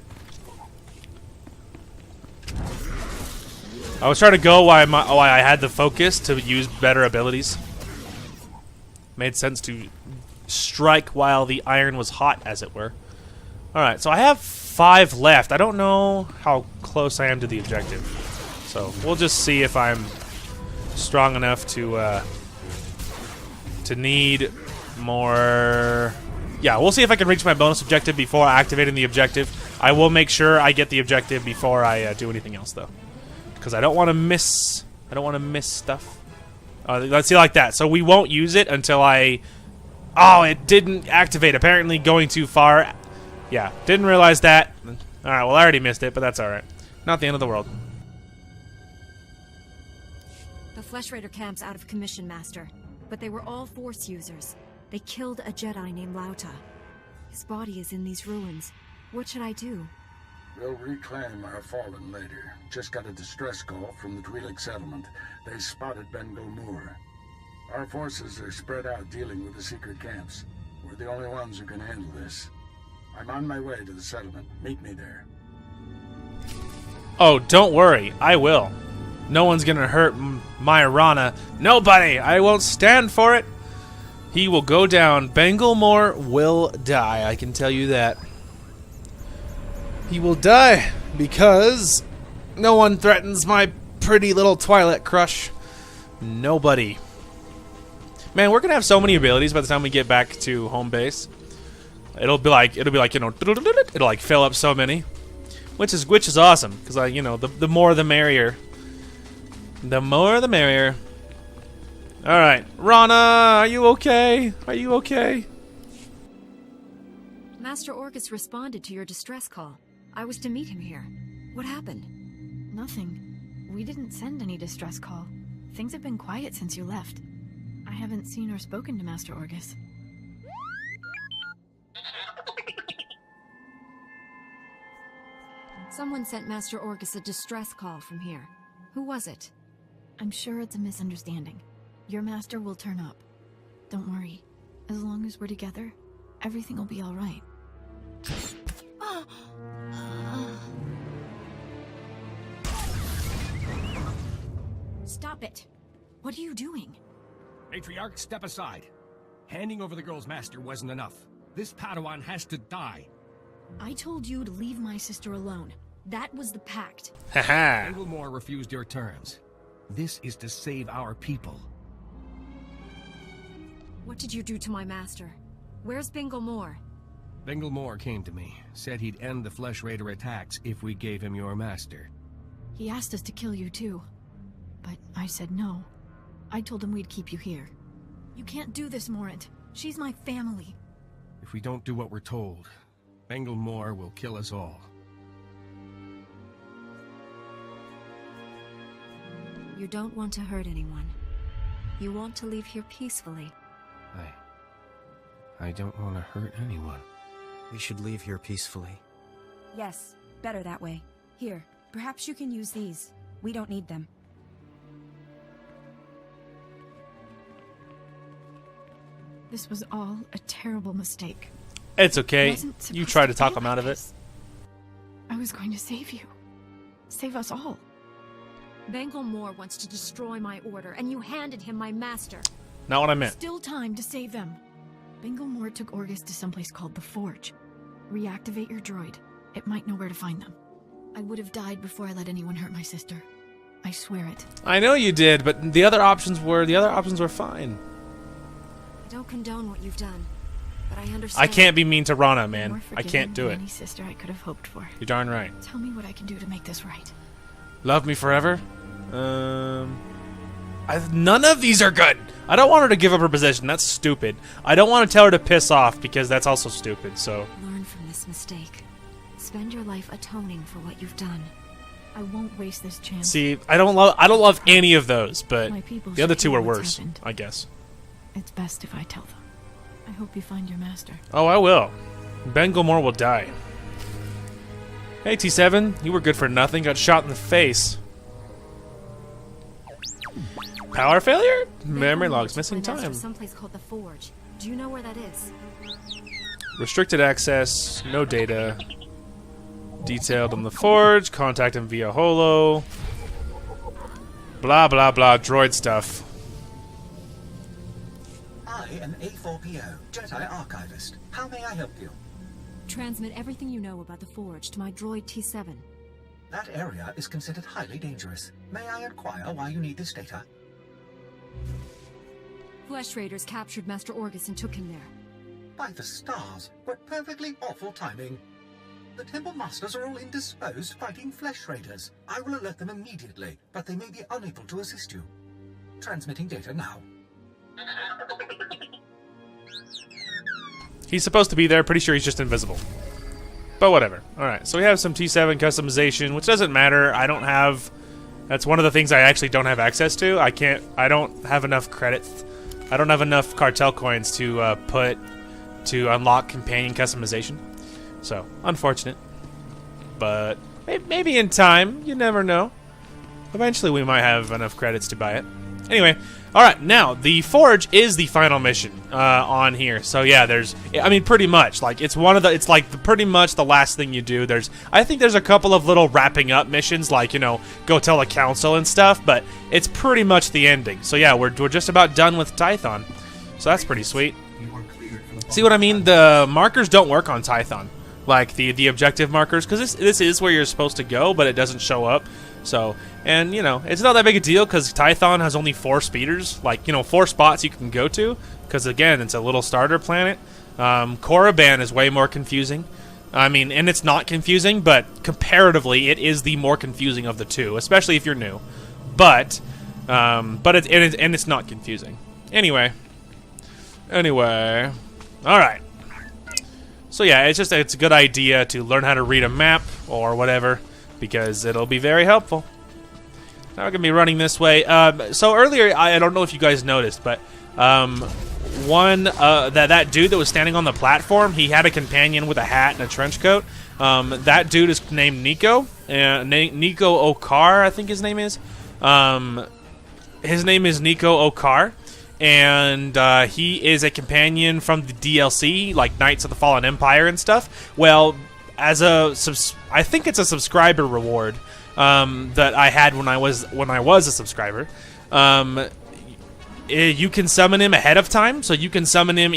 I was trying to go while I had the focus to use better abilities. Made sense to strike while the iron was hot, as it were. Alright, so I have 5 left. I don't know how close I am to the objective. So we'll just see if I'm strong enough to need more. Yeah, we'll see if I can reach my bonus objective before activating the objective. I will make sure I get the objective before I do anything else, though, because I don't want to miss. I don't want to miss stuff. Let's see, like that. So we won't use it until I. Oh, it didn't activate. Apparently, going too far. Yeah, didn't realize that. All right, well, I already missed it, but that's all right. Not the end of the world. The Flesh Raider camp's out of commission, Master. But they were all Force users. They killed a Jedi named Lauta. His body is in these ruins. What should I do? We'll reclaim our fallen later. Just got a distress call from the Twi'lek settlement. They spotted Bengal Moor. Our forces are spread out dealing with the secret camps. We're the only ones who can handle this. I'm on my way to the settlement. Meet me there. Oh, don't worry. I will. No one's gonna hurt my Rana. Nobody! I won't stand for it! He will go down. Bengal Moor will die, I can tell you that. He will die because no one threatens my pretty little Twilight crush. Nobody. Man, we're gonna have so many abilities by the time we get back to home base. It'll be like, you know, it'll like fill up so many. Which is awesome, because the more the merrier. The more the merrier. Alright. Rana, are you okay? Are you okay? Master Orcus responded to your distress call. I was to meet him here. What happened? Nothing. We didn't send any distress call. Things have been quiet since you left. I haven't seen or spoken to Master Orcus. Someone sent Master Orcus a distress call from here. Who was it? I'm sure it's a misunderstanding. Your master will turn up. Don't worry. As long as we're together, everything will be all right. Stop it! What are you doing? Matriarch, step aside. Handing over the girl's master wasn't enough. This Padawan has to die. I told you to leave my sister alone. That was the pact. Haha. Bengal Moor refused your terms. This is to save our people. What did you do to my master? Where's Bengal Moor? Bengal Moor came to me, said he'd end the Flesh Raider attacks if we gave him your master. He asked us to kill you too. But I said no. I told him we'd keep you here. You can't do this, Morant. She's my family. If we don't do what we're told, Bengal Moor will kill us all. You don't want to hurt anyone. You want to leave here peacefully. I don't want to hurt anyone. We should leave here peacefully. Yes, better that way. Here, perhaps you can use these. We don't need them. This was all a terrible mistake. It's okay. Wasn't You supposed try to be talk like him out of it. this. I was going to save you. Save us all. Bengal Moore wants to destroy my order, and you handed him my master. Not what I meant. Still time to save them. Bengal Moore took Orgus to someplace called the Forge. Reactivate your droid. It might know where to find them. I would have died before I let anyone hurt my sister. I swear it. I know you did, but the other options were fine. I don't condone what you've done, but I understand. I can't be mean to Rana, More man. I forgiving can't do than it. Any sister I could have hoped for. You're darn right. Tell me what I can do to make this right. Love me forever? None of these are good. I don't want her to give up her position. That's stupid. I don't want to tell her to piss off because that's also stupid. So Learn from this mistake. Spend your life atoning for what you've done. I won't waste this chance. see, I don't love any of those, but My people the other should two hear are what's worse, happened. I guess. It's best if I tell them. I hope you find your master. Oh, I will. Ben Gilmore will die. Hey, T7, you were good for nothing. Got shot in the face. Power failure? Memory logs missing time. Someplace called the Forge. Do you know where that is? Restricted access. No data. Detailed on the Forge. Contact him via holo. Blah, blah, blah. Droid stuff. I am A4PO, Jedi Archivist. How may I help you? Transmit everything you know about the Forge to my droid T7. That area is considered highly dangerous. May I inquire why you need this data? Flesh Raiders captured Master Orgus and took him there. By the stars, what perfectly awful timing. The Temple Masters are all indisposed fighting Flesh Raiders. I will alert them immediately, but they may be unable to assist you. Transmitting data now. He's supposed to be there. Pretty sure he's just invisible. But whatever. Alright, so we have some T7 customization, which doesn't matter. I don't have... That's one of the things I actually don't have access to. I don't have enough credits. I don't have enough cartel coins to put to unlock companion customization. So, unfortunate. But maybe in time, you never know. Eventually we might have enough credits to buy it. Anyway, alright, now, the Forge is the final mission on here. So yeah, I mean, pretty much. Like, it's pretty much the last thing you do. I think there's a couple of little wrapping up missions, like, you know, go tell the council and stuff, but it's pretty much the ending. So yeah, we're just about done with Tython. So that's pretty sweet. See what I mean? The markers don't work on Tython. Like, the objective markers, because this is where you're supposed to go, but it doesn't show up. So, and, you know, it's not that big a deal, because Tython has only 4 speeders. Like, you know, 4 spots you can go to, because, again, it's a little starter planet. Korriban is way more confusing. I mean, and it's not confusing, but comparatively, it is the more confusing of the two, especially if you're new. But it's not confusing. Anyway. Alright. So yeah, it's a good idea to learn how to read a map or whatever, because it'll be very helpful. Now we're gonna be running this way. So earlier, I don't know if you guys noticed, but that dude that was standing on the platform, he had a companion with a hat and a trench coat. That dude is named Nico, Nico Okar, I think his name is. His name is Nico Okar. And he is a companion from the DLC, like Knights of the Fallen Empire and stuff. Well, I think it's a subscriber reward that I had when I was a subscriber. You can summon him ahead of time, so you can summon him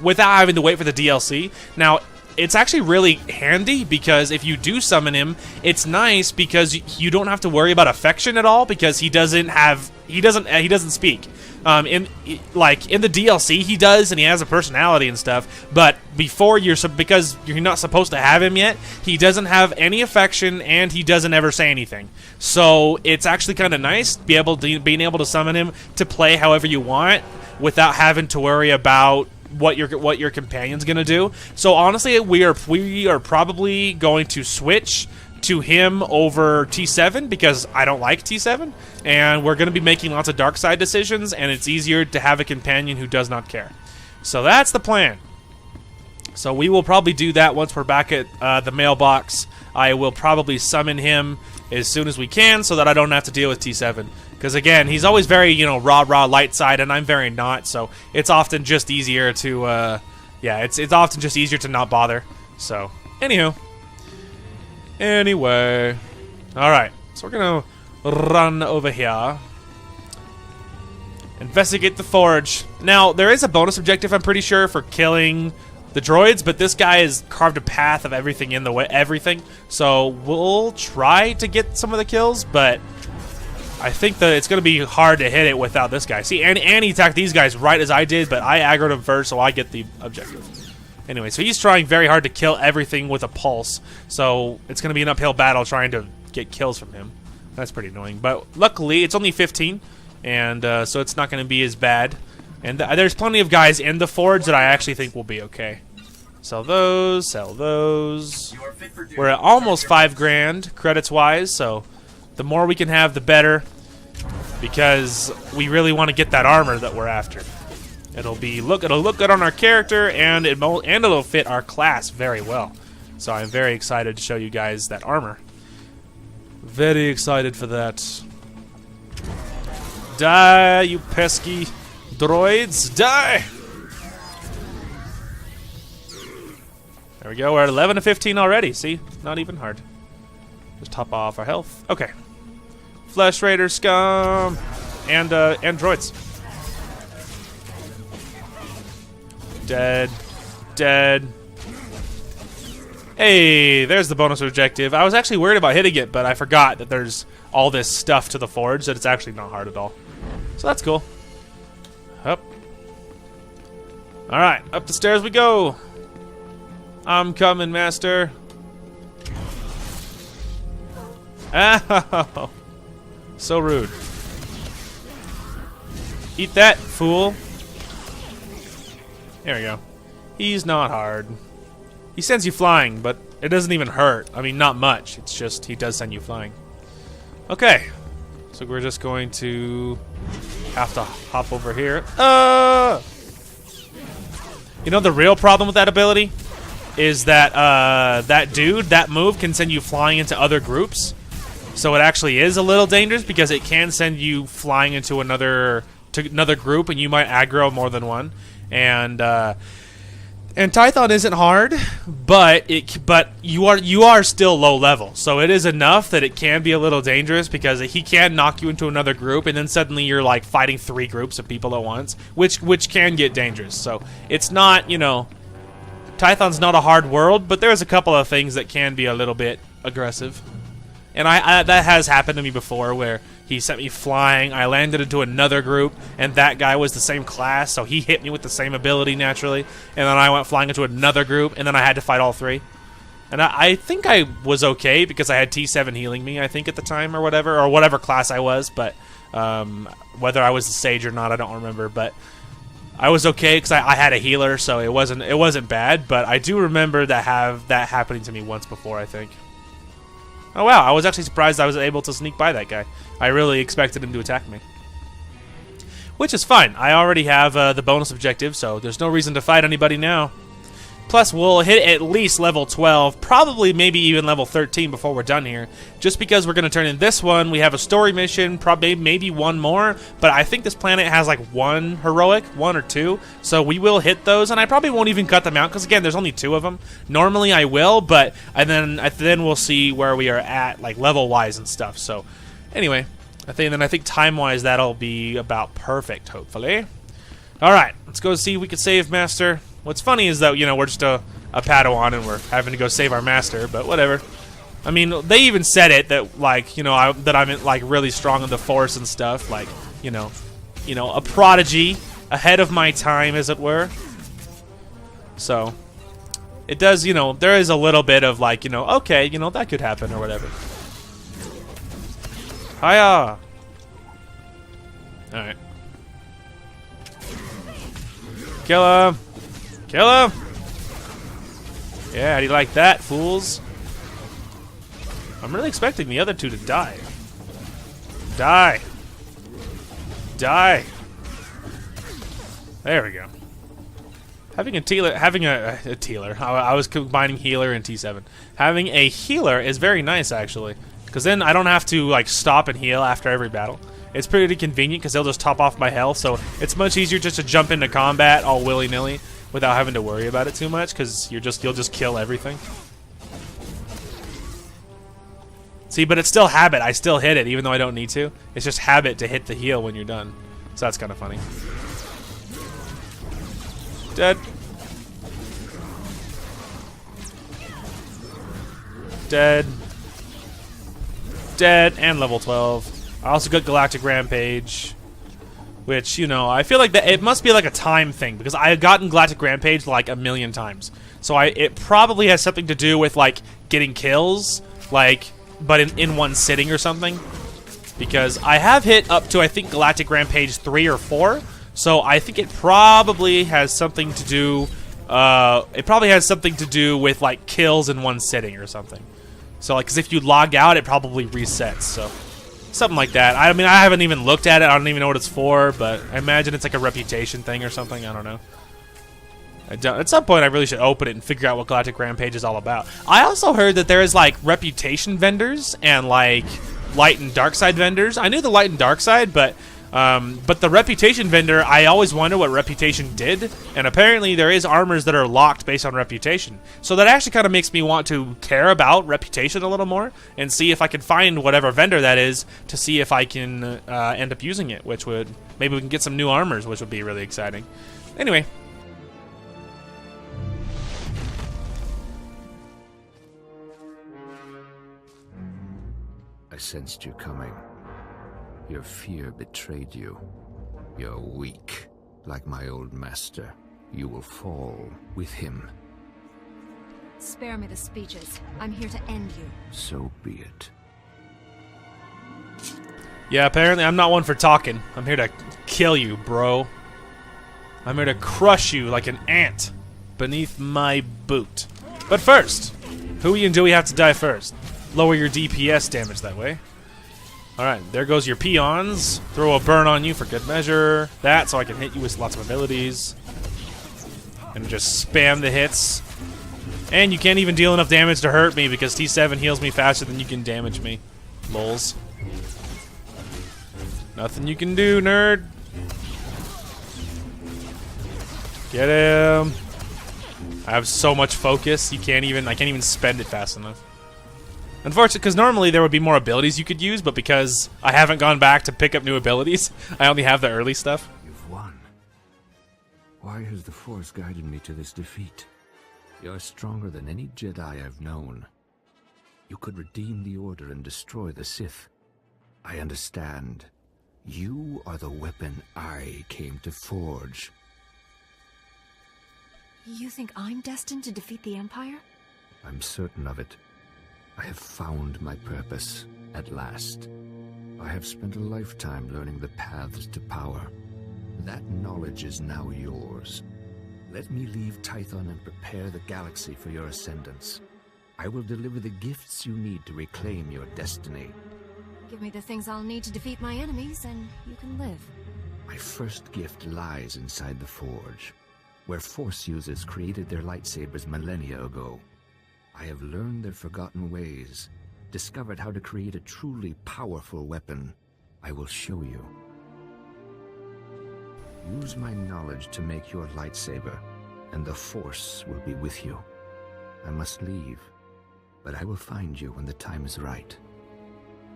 without having to wait for the DLC. Now, it's actually really handy, because if you do summon him, it's nice because you don't have to worry about affection at all, because he doesn't speak. In the DLC he does, and he has a personality and stuff, but because you're not supposed to have him yet, he doesn't have any affection, and he doesn't ever say anything. So it's actually kind of nice being able to summon him to play however you want without having to worry about what your companion's gonna do. So honestly, we are probably going to switch to him over T7 because I don't like T7, and we're going to be making lots of dark side decisions, and it's easier to have a companion who does not care. So that's the plan. So we will probably do that once we're back at the mailbox. I will probably summon him as soon as we can so that I don't have to deal with T7. Because again, he's always very, you know, raw light side, and I'm very not, so it's often just easier to, yeah, it's often just easier to not bother. So, anywho. Anyway. Alright, so we're gonna run over here. Investigate the forge. Now, there is a bonus objective, I'm pretty sure, for killing the droids, but this guy has carved a path of everything in the way, so we'll try to get some of the kills, but I think that it's going to be hard to hit it without this guy. See, and he attacked these guys right as I did, but I aggroed him first, so I get the objective. Anyway, so he's trying very hard to kill everything with a pulse, so it's going to be an uphill battle trying to get kills from him. That's pretty annoying, but luckily it's only 15, and so it's not going to be as bad. And there's plenty of guys in the forge that I actually think will be okay. Sell those, sell those. We're at almost 5 grand credits-wise, so the more we can have, the better, because we really want to get that armor that we're after. It'll look good on our character, and it'll fit our class very well. So I'm very excited to show you guys that armor. Very excited for that. Die, you pesky droids, die! There we go, we're at 11 to 15 already. See, not even hard. Just top off our health. Okay. Flesh Raider scum and droids. Dead. Dead. Hey, there's the bonus objective. I was actually worried about hitting it, but I forgot that there's all this stuff to the forge that it's actually not hard at all. So that's cool. Up. Alright, up the stairs we go. I'm coming, master. Ow. So rude. Eat that, fool. There we go. He's not hard. He sends you flying, but it doesn't even hurt. I mean, not much. It's just he does send you flying. Okay. So we're just going to have to hop over here. You know the real problem with that ability is that that move can send you flying into other groups. So it actually is a little dangerous because it can send you flying into another group, and you might aggro more than one. And Tython isn't hard, but you are still low level, so it is enough that it can be a little dangerous because he can knock you into another group, and then suddenly you're like fighting 3 groups of people at once, which can get dangerous. So it's not, you know, Tython's not a hard world, but there's a couple of things that can be a little bit aggressive, and that has happened to me before where he sent me flying, I landed into another group, and that guy was the same class, so he hit me with the same ability naturally, and then I went flying into another group, and then I had to fight all 3. And I think I was okay because I had T7 healing me, I think, at the time, or whatever class I was, but whether I was the Sage or not, I don't remember, but I was okay because I had a healer, so it wasn't bad, but I do remember that happening to me once before, I think. Oh wow, I was actually surprised I was able to sneak by that guy. I really expected him to attack me. Which is fine. I already have the bonus objective, so there's no reason to fight anybody now. Plus, we'll hit at least level 12, probably maybe even level 13 before we're done here. Just because we're going to turn in this one, we have a story mission, probably maybe one more, but I think this planet has like 1 heroic, 1 or 2, so we will hit those, and I probably won't even cut them out, because again, there's only 2 of them. Normally I will, but then we'll see where we are at, like level-wise and stuff, so anyway, I think time-wise that'll be about perfect, hopefully. Alright, let's go see if we can save Master. What's funny is that, you know, we're just a Padawan and we're having to go save our master, but whatever. I mean, they even said it that, like, you know, that I'm like really strong in the Force and stuff, like, you know, a prodigy ahead of my time, as it were. So it does, you know, there is a little bit of like, you know, okay, you know, that could happen or whatever. Hiya. All right. Kill him. Kill him! Yeah, how do you like that, fools? I'm really expecting the other two to die. Die. Die. There we go. Having a healer. I was combining healer and T7. Having a healer is very nice, actually, because then I don't have to like stop and heal after every battle. It's pretty convenient because they'll just top off my health, so it's much easier just to jump into combat all willy-nilly without having to worry about it too much, because you'll just kill everything. See, but it's still habit. I still hit it even though I don't need to. It's just habit to hit the heal when you're done. So that's kind of funny. Dead. Dead. Dead. And level 12. I also got Galactic Rampage. Which, you know, I feel like that it must be like a time thing, because I have gotten Galactic Rampage like a million times. So it probably has something to do with like getting kills, like, but in one sitting or something. Because I have hit up to, I think, Galactic Rampage 3 or 4. So I think it probably has something to do. It probably has something to do with like kills in one sitting or something. So like, because if you log out, it probably resets. So something like that. I mean, I haven't even looked at it. I don't even know what it's for, but I imagine it's like a reputation thing or something. I don't know. At some point, I really should open it and figure out what Galactic Rampage is all about. I also heard that there is like reputation vendors and like light and dark side vendors. I knew the light and dark side, but the reputation vendor, I always wonder what reputation did, and apparently there is armors that are locked based on reputation. So that actually kind of makes me want to care about reputation a little more and see if I can find whatever vendor that is to see if I can end up using it, which would, maybe we can get some new armors, which would be really exciting. Anyway. I sensed you coming. Your fear betrayed you. You're weak. Like my old master, you will fall with him. Spare me the speeches. I'm here to end you. So be it. Yeah, apparently I'm not one for talking. I'm here to kill you, bro. I'm here to crush you like an ant beneath my boot. But first, who and do we have to die first? Lower your DPS damage that way. Alright, there goes your peons. Throw a burn on you for good measure. That, so I can hit you with lots of abilities. And just spam the hits. And you can't even deal enough damage to hurt me because T7 heals me faster than you can damage me. Lols. Nothing you can do, nerd. Get him. I have so much focus, I can't even spend it fast enough. Unfortunately, because normally there would be more abilities you could use, but because I haven't gone back to pick up new abilities, I only have the early stuff. You've won. Why has the Force guided me to this defeat? You're stronger than any Jedi I've known. You could redeem the Order and destroy the Sith. I understand. You are the weapon I came to forge. You think I'm destined to defeat the Empire? I'm certain of it. I have found my purpose, at last. I have spent a lifetime learning the paths to power. That knowledge is now yours. Let me leave Tython and prepare the galaxy for your ascendance. I will deliver the gifts you need to reclaim your destiny. Give me the things I'll need to defeat my enemies, and you can live. My first gift lies inside the Forge, where Force users created their lightsabers millennia ago. I have learned their forgotten ways, discovered how to create a truly powerful weapon. I will show you. Use my knowledge to make your lightsaber, and the Force will be with you. I must leave, but I will find you when the time is right.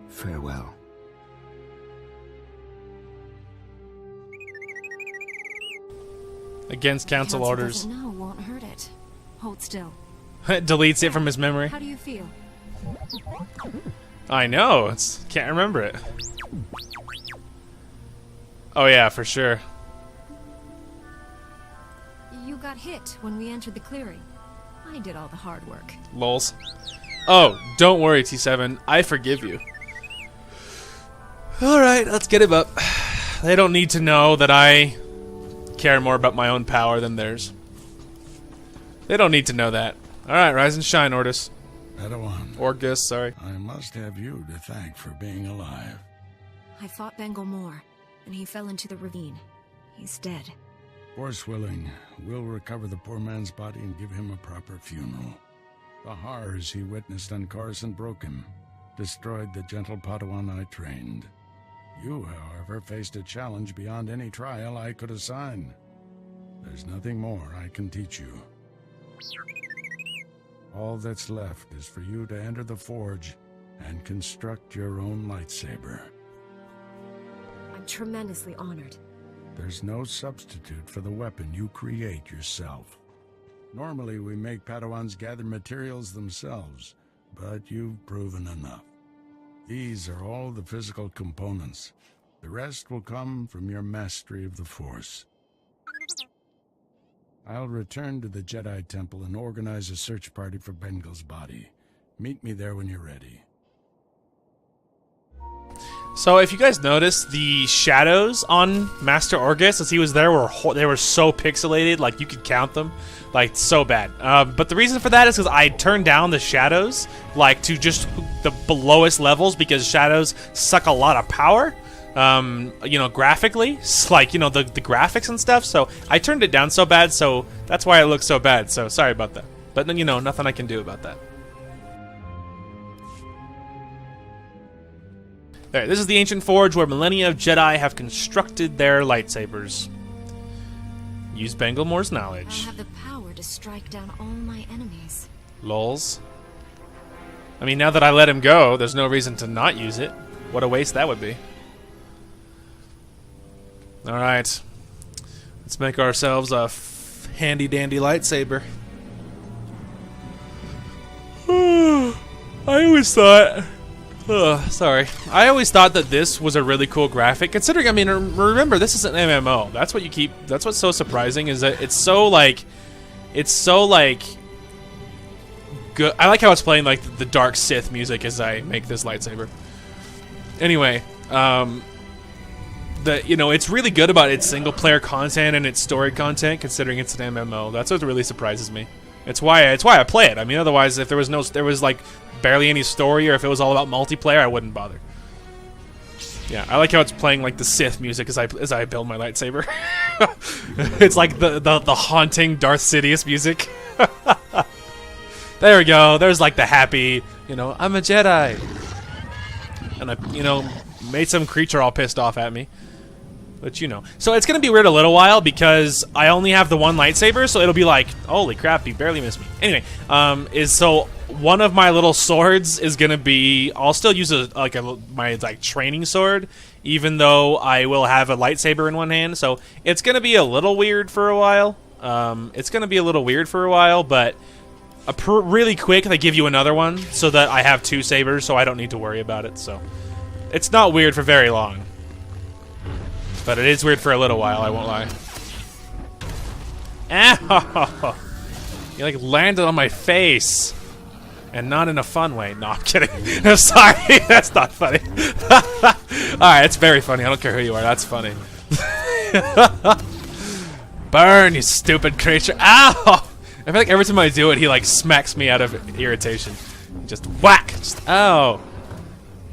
Farewell. Against council orders. No, won't hurt it. Hold still. Deletes it from his memory. How do you feel? I know. Can't remember it. Oh yeah, for sure. You got hit when we entered the clearing. I did all the hard work. Lols. Oh, don't worry, T7. I forgive you. Alright, let's get him up. They don't need to know that I care more about my own power than theirs. They don't need to know that. Alright, rise and shine, Ordis. Padawan. Orgus, sorry. I must have you to thank for being alive. I fought Bengal Moore, and he fell into the ravine. He's dead. Force willing, we'll recover the poor man's body and give him a proper funeral. The horrors he witnessed on Coruscant broke him, destroyed the gentle Padawan I trained. You, however, faced a challenge beyond any trial I could assign. There's nothing more I can teach you. All that's left is for you to enter the forge and construct your own lightsaber. I'm tremendously honored. There's no substitute for the weapon you create yourself. Normally, we make Padawans gather materials themselves, but you've proven enough. These are all the physical components. The rest will come from your mastery of the Force. I'll return to the Jedi Temple and organize a search party for Bengal's body. Meet me there when you're ready. So if you guys notice, the shadows on Master Orgus as he was there they were so pixelated, like you could count them, like so bad. But the reason for that is because I turned down the shadows like to just the lowest levels because shadows suck a lot of power. You know, graphically, like, you know, the graphics and stuff. So I turned it down so bad, so that's why it looks so bad. So sorry about that. But then, you know, nothing I can do about that. Alright, this is the ancient forge where millennia of Jedi have constructed their lightsabers. Use Bengal Moore's knowledge. I have the power to strike down all my enemies. Lols. I mean, now that I let him go, there's no reason to not use it. What a waste that would be. Alright. Let's make ourselves a handy-dandy lightsaber. I always thought... sorry. I always thought that this was a really cool graphic, considering, I mean, remember, this is an MMO. That's what you keep... That's what's so surprising, is that it's so, like... It's so, like... good. I like how it's playing, like, the dark Sith music as I make this lightsaber. Anyway, you know, it's really good about its single-player content and its story content, considering it's an MMO. That's what really surprises me. It's why I play it. I mean, otherwise, if there was like barely any story, or if it was all about multiplayer, I wouldn't bother. Yeah, I like how it's playing like the Sith music as I build my lightsaber. It's like the haunting Darth Sidious music. There we go. There's like the happy, you know, I'm a Jedi, and I, you know, made some creature all pissed off at me. But you know, so it's gonna be weird a little while because I only have the one lightsaber, so it'll be like, holy crap, he barely missed me. Anyway, so one of my little swords is gonna be, I'll still use my training sword, even though I will have a lightsaber in one hand. So it's gonna be a little weird for a while. But really quick they give you another one so that I have two sabers, so I don't need to worry about it. So it's not weird for very long. But it is weird for a little while, I won't lie. Ow! You like landed on my face. And not in a fun way. No, I'm kidding. I'm sorry, that's not funny. Alright, it's very funny. I don't care who you are, that's funny. Burn, you stupid creature. Ow! I feel like every time I do it, he like smacks me out of irritation. Just whack! Just, ow!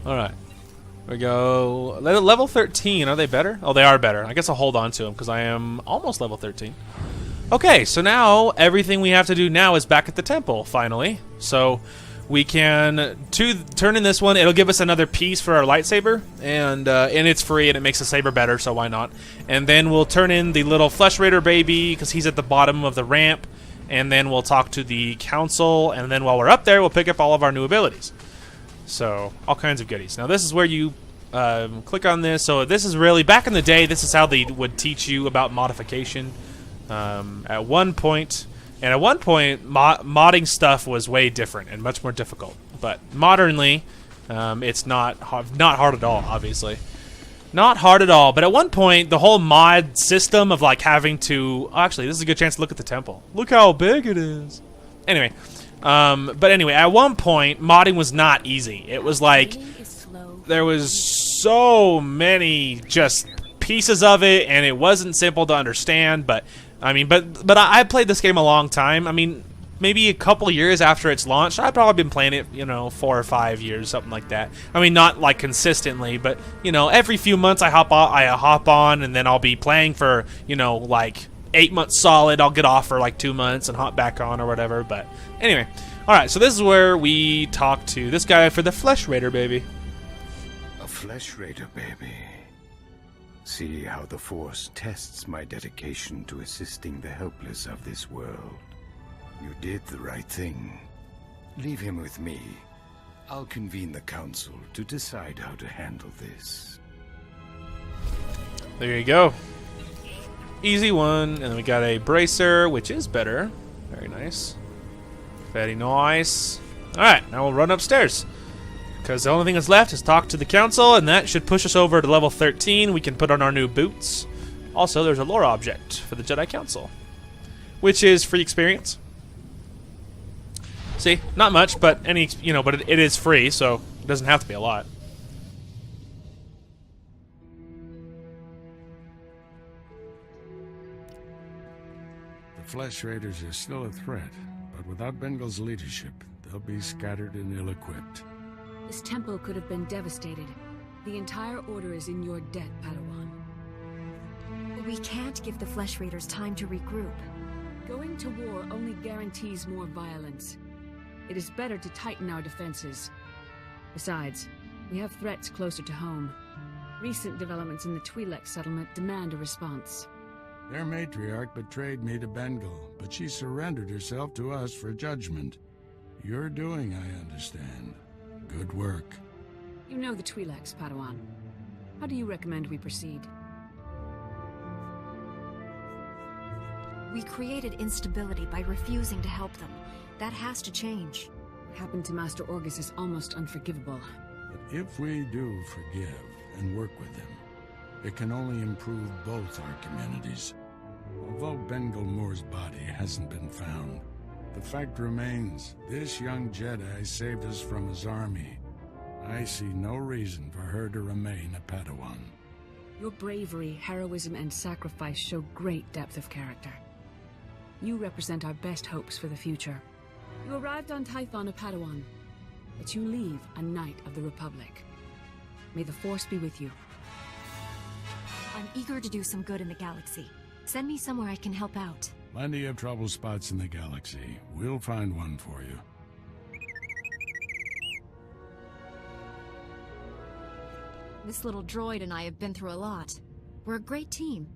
Alright. We go level 13. Are they better? Oh, they are better. I guess I'll hold on to them because I am almost level 13. Okay, so now everything we have to do now is back at the temple, finally. So we can turn in this one. It'll give us another piece for our lightsaber, and it's free and it makes the saber better, so why not? And then we'll turn in the little Flesh Raider baby because he's at the bottom of the ramp, and then we'll talk to the council, and then while we're up there, we'll pick up all of our new abilities. So, all kinds of goodies. Now, this is where you click on this. So, this is really, back in the day, this is how they would teach you about modification. At one point, modding stuff was way different and much more difficult. But modernly, it's not hard at all, obviously. Not hard at all. But at one point, the whole mod system of like having to... Actually, this is a good chance to look at the temple. Look how big it is. Anyway... but anyway, at one point, modding was not easy. It was like, there was so many just pieces of it, and it wasn't simple to understand, but, I mean, but I played this game a long time. I mean, maybe a couple years after it's launched. I've probably been playing it, 4 or 5 years, something like that. I mean, not like consistently, but every few months I hop on, and then I'll be playing for like 8 months solid. I'll get off for like 2 months and hop back on or whatever. But anyway, all right. So this is where we talk to this guy for the Flesh Raider baby. A Flesh Raider baby. See how the Force tests my dedication to assisting the helpless of this world. You did the right thing. Leave him with me. I'll convene the council to decide how to handle this. There you go. Easy one. And then we got a bracer, which is better. Very nice. Very nice. Alright, now we'll run upstairs. Because the only thing that's left is talk to the council, and that should push us over to level 13. We can put on our new boots. Also, there's a lore object for the Jedi Council, which is free experience. See, not much, but but it is free, so it doesn't have to be a lot. The Flesh Raiders are still a threat, but without Bengal's leadership, they'll be scattered and ill-equipped. This temple could have been devastated. The entire order is in your debt, Padawan. We can't give the Flesh Raiders time to regroup. Going to war only guarantees more violence. It is better to tighten our defenses. Besides, we have threats closer to home. Recent developments in the Twi'lek settlement demand a response. Their matriarch betrayed me to Bengal, but she surrendered herself to us for judgment. You're doing, I understand. Good work. You know the Twi'leks, Padawan. How do you recommend we proceed? We created instability by refusing to help them. That has to change. What happened to Master Orgus is almost unforgivable. But if we do forgive and work with them, it can only improve both our communities. Although Bengal Moore's body hasn't been found, the fact remains, this young Jedi saved us from his army. I see no reason for her to remain a Padawan. Your bravery, heroism, and sacrifice show great depth of character. You represent our best hopes for the future. You arrived on Tython a Padawan, but you leave a Knight of the Republic. May the Force be with you. I'm eager to do some good in the galaxy. Send me somewhere I can help out. Plenty of trouble spots in the galaxy. We'll find one for you. This little droid and I have been through a lot. We're a great team.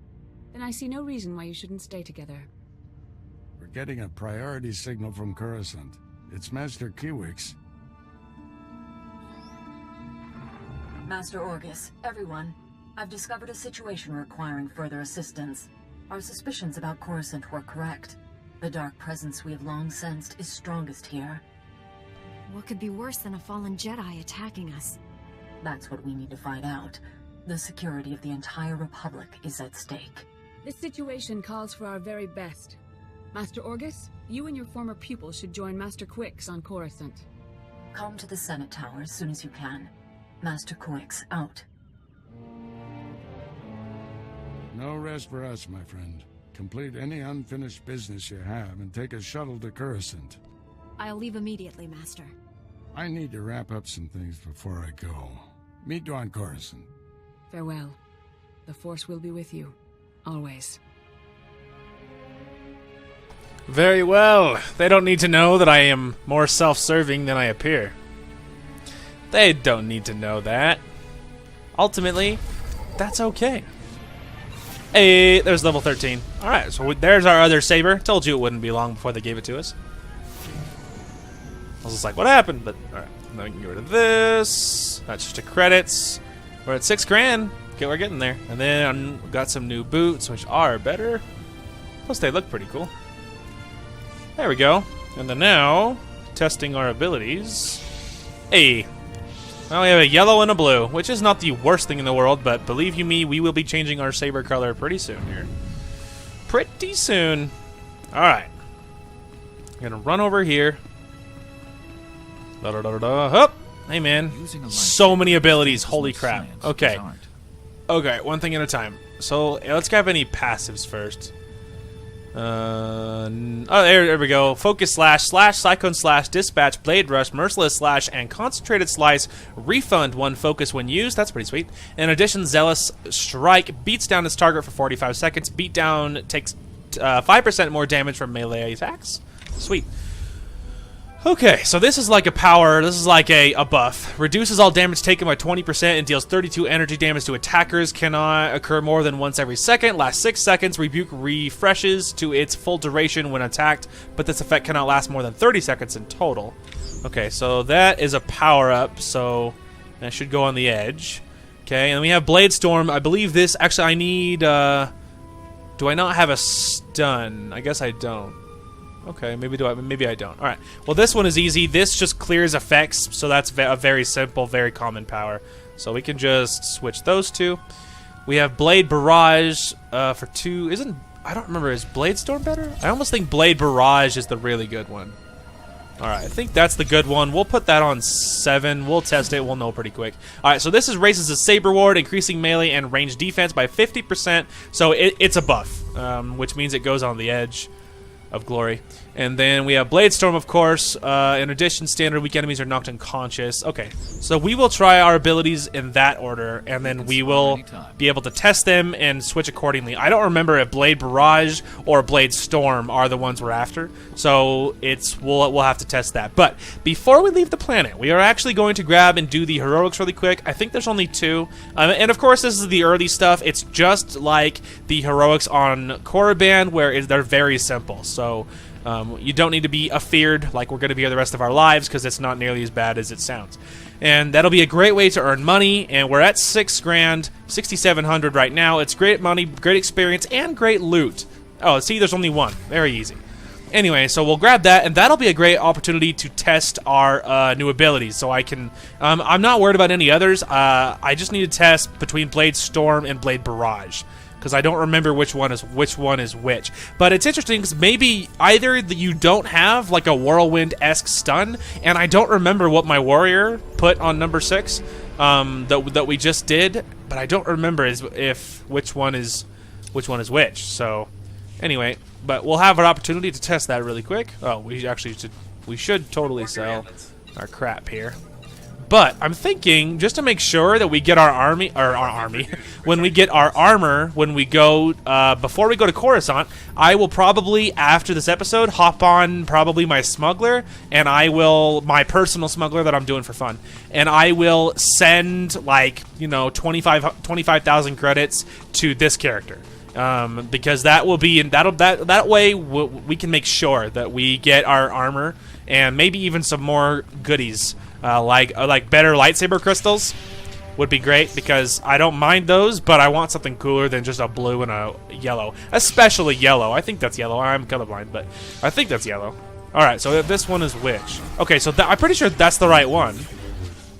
Then I see no reason why you shouldn't stay together. We're getting a priority signal from Coruscant. It's Master Kiwix. Master Orgus, everyone. I've discovered a situation requiring further assistance. Our suspicions about Coruscant were correct. The dark presence we have long sensed is strongest here. What could be worse than a fallen Jedi attacking us? That's what we need to find out. The security of the entire Republic is at stake. This situation calls for our very best. Master Orgus, you and your former pupil should join Master Quix on Coruscant. Come to the Senate Tower as soon as you can. Master Quix, out. No rest for us, my friend. Complete any unfinished business you have and take a shuttle to Coruscant. I'll leave immediately, Master. I need to wrap up some things before I go. Meet you on Coruscant. Farewell. The Force will be with you. Always. Very well. They don't need to know that I am more self-serving than I appear. They don't need to know that. Ultimately, that's okay. Hey, there's level 13. Alright, so there's our other saber. Told you it wouldn't be long before they gave it to us. I was just like, what happened? But, alright. Now we can get rid of this. That's just the credits. We're at 6 grand. Okay, we're getting there. And then we got some new boots, which are better. Plus, they look pretty cool. There we go. And then now, testing our abilities. Hey. Well, we have a yellow and a blue, which is not the worst thing in the world, but believe you me, we will be changing our saber color pretty soon here. Pretty soon. Alright. I'm gonna run over here. Hup. Hey, man. So many abilities. Holy crap. Okay. Okay, one thing at a time. So, let's grab any passives first. There we go. Focus slash, cyclone slash, dispatch, blade rush, merciless slash, and concentrated slice. Refund 1 focus when used. That's pretty sweet. In addition, zealous strike beats down its target for 45 seconds. Beat down takes 5% more damage from melee attacks. Sweet. Okay, so this is like a power, this is like a buff. Reduces all damage taken by 20% and deals 32 energy damage to attackers. Cannot occur more than once every second. Lasts 6 seconds. Rebuke refreshes to its full duration when attacked, but this effect cannot last more than 30 seconds in total. Okay, so that is a power-up, so that should go on the edge. Okay, and we have Blade Storm. I believe this, actually I need, do I not have a stun? I guess I don't. Okay, maybe I don't. Alright, well this one is easy. This just clears effects, so that's a very simple, very common power. So we can just switch those two. We have Blade Barrage for 2. I don't remember, is Blade Storm better? I almost think Blade Barrage is the really good one. Alright, I think that's the good one. We'll put that on 7. We'll test it. We'll know pretty quick. Alright, so this is raises a Saber Ward, increasing melee and range defense by 50%. So it's a buff, which means it goes on the edge of glory. And then we have Blade Storm, of course. In addition, standard weak enemies are knocked unconscious. Okay, so we will try our abilities in that order, and then we will be able to test them and switch accordingly. I don't remember if Blade Barrage or Blade Storm are the ones we're after, so we'll have to test that. But before we leave the planet, we are actually going to grab and do the heroics really quick. I think there's only 2, and of course this is the early stuff. It's just like the heroics on Korriban, where they're very simple. So you don't need to be afeared like we're going to be here the rest of our lives, because it's not nearly as bad as it sounds. And that'll be a great way to earn money, and we're at 6 grand, 6,700 right now. It's great money, great experience, and great loot. Oh, see, there's only 1. Very easy. Anyway, so we'll grab that, and that'll be a great opportunity to test our new abilities. So I can, I'm not worried about any others. I just need to test between Blade Storm and Blade Barrage, because I don't remember which one is which. But it's interesting because maybe either you don't have like a whirlwind-esque stun, and I don't remember what my warrior put on number 6 that we just did, but I don't remember which one is which. So anyway, but we'll have an opportunity to test that really quick. Oh, we should totally sell our crap here. But I'm thinking, just to make sure that we get our when we get our armor, when we go, before we go to Coruscant, I will probably, after this episode, hop on probably my smuggler, and my personal smuggler that I'm doing for fun, and I will send, like, 25,000 credits to this character. Because that will be, that way we can make sure that we get our armor, and maybe even some more goodies. Like better lightsaber crystals would be great, because I don't mind those, but I want something cooler than just a blue and a yellow. Especially yellow. I think that's yellow. I'm colorblind, but I think that's yellow. Alright, so this one is which? Okay, so I'm pretty sure that's the right one.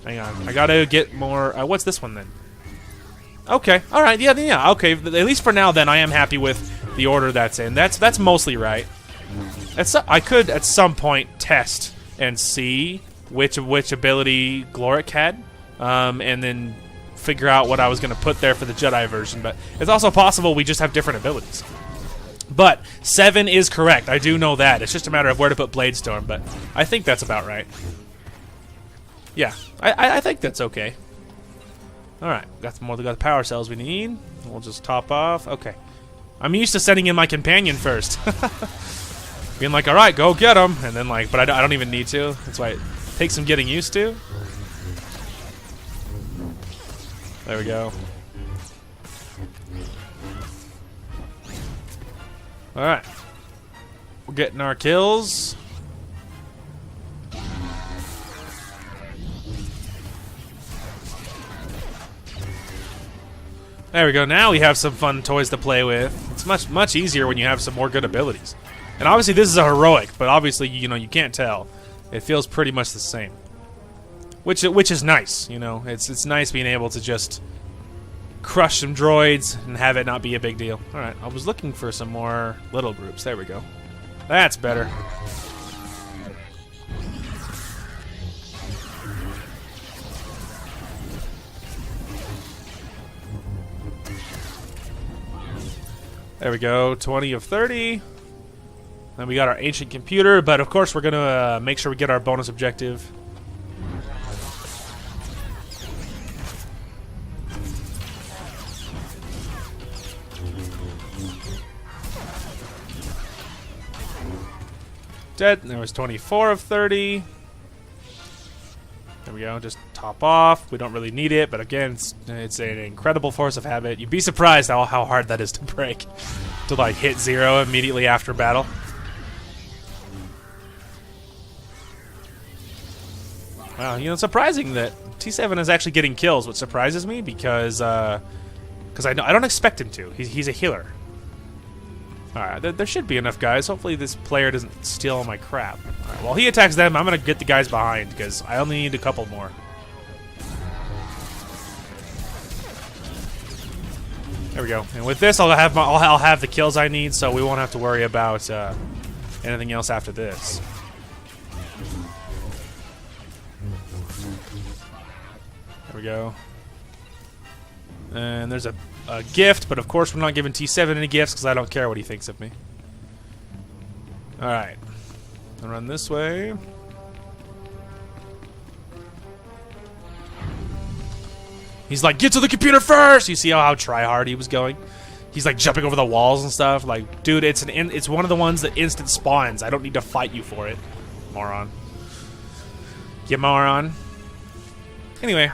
Hang on. I gotta get more... what's this one then? Okay. Alright, yeah. Okay, at least for now then, I am happy with the order that's in. That's mostly right. I could, at some point, test and see which ability Gloric had, and then figure out what I was going to put there for the Jedi version. But it's also possible we just have different abilities. But 7 is correct. I do know that. It's just a matter of where to put Blade Storm, but I think that's about right. Yeah, I think that's okay. Alright, got the power cells we need. We'll just top off. Okay. I'm used to sending in my companion first. Being like, alright, go get him. And then like, but I don't even need to. That's why it takes some getting used to. There we go. Alright. We're getting our kills. There we go. Now we have some fun toys to play with. It's much easier when you have some more good abilities. And obviously this is a heroic, but obviously, you can't tell. It feels pretty much the same. Which is nice, It's nice being able to just crush some droids and have it not be a big deal. Alright, I was looking for some more little groups. There we go. That's better. There we go. 20 of 30. Then we got our ancient computer, but of course we're going to make sure we get our bonus objective. Dead. There was 24 of 30. There we go. Just top off. We don't really need it, but again, it's an incredible force of habit. You'd be surprised how hard that is to break. To like hit 0 immediately after battle. Wow, you know, it's surprising that T7 is actually getting kills, which surprises me because I don't expect him to. He's a healer. Alright, there should be enough guys. Hopefully this player doesn't steal all my crap. Alright, while he attacks them, I'm going to get the guys behind, because I only need a couple more. There we go. And with this, I'll have the kills I need, so we won't have to worry about anything else after this. There we go. And there's a gift, but of course we're not giving T7 any gifts because I don't care what he thinks of me. Alright. I'll run this way. He's like, get to the computer first! You see how try-hard he was going? He's like jumping over the walls and stuff. Like, dude, it's one of the ones that instant spawns. I don't need to fight you for it. Moron. You moron. Anyway.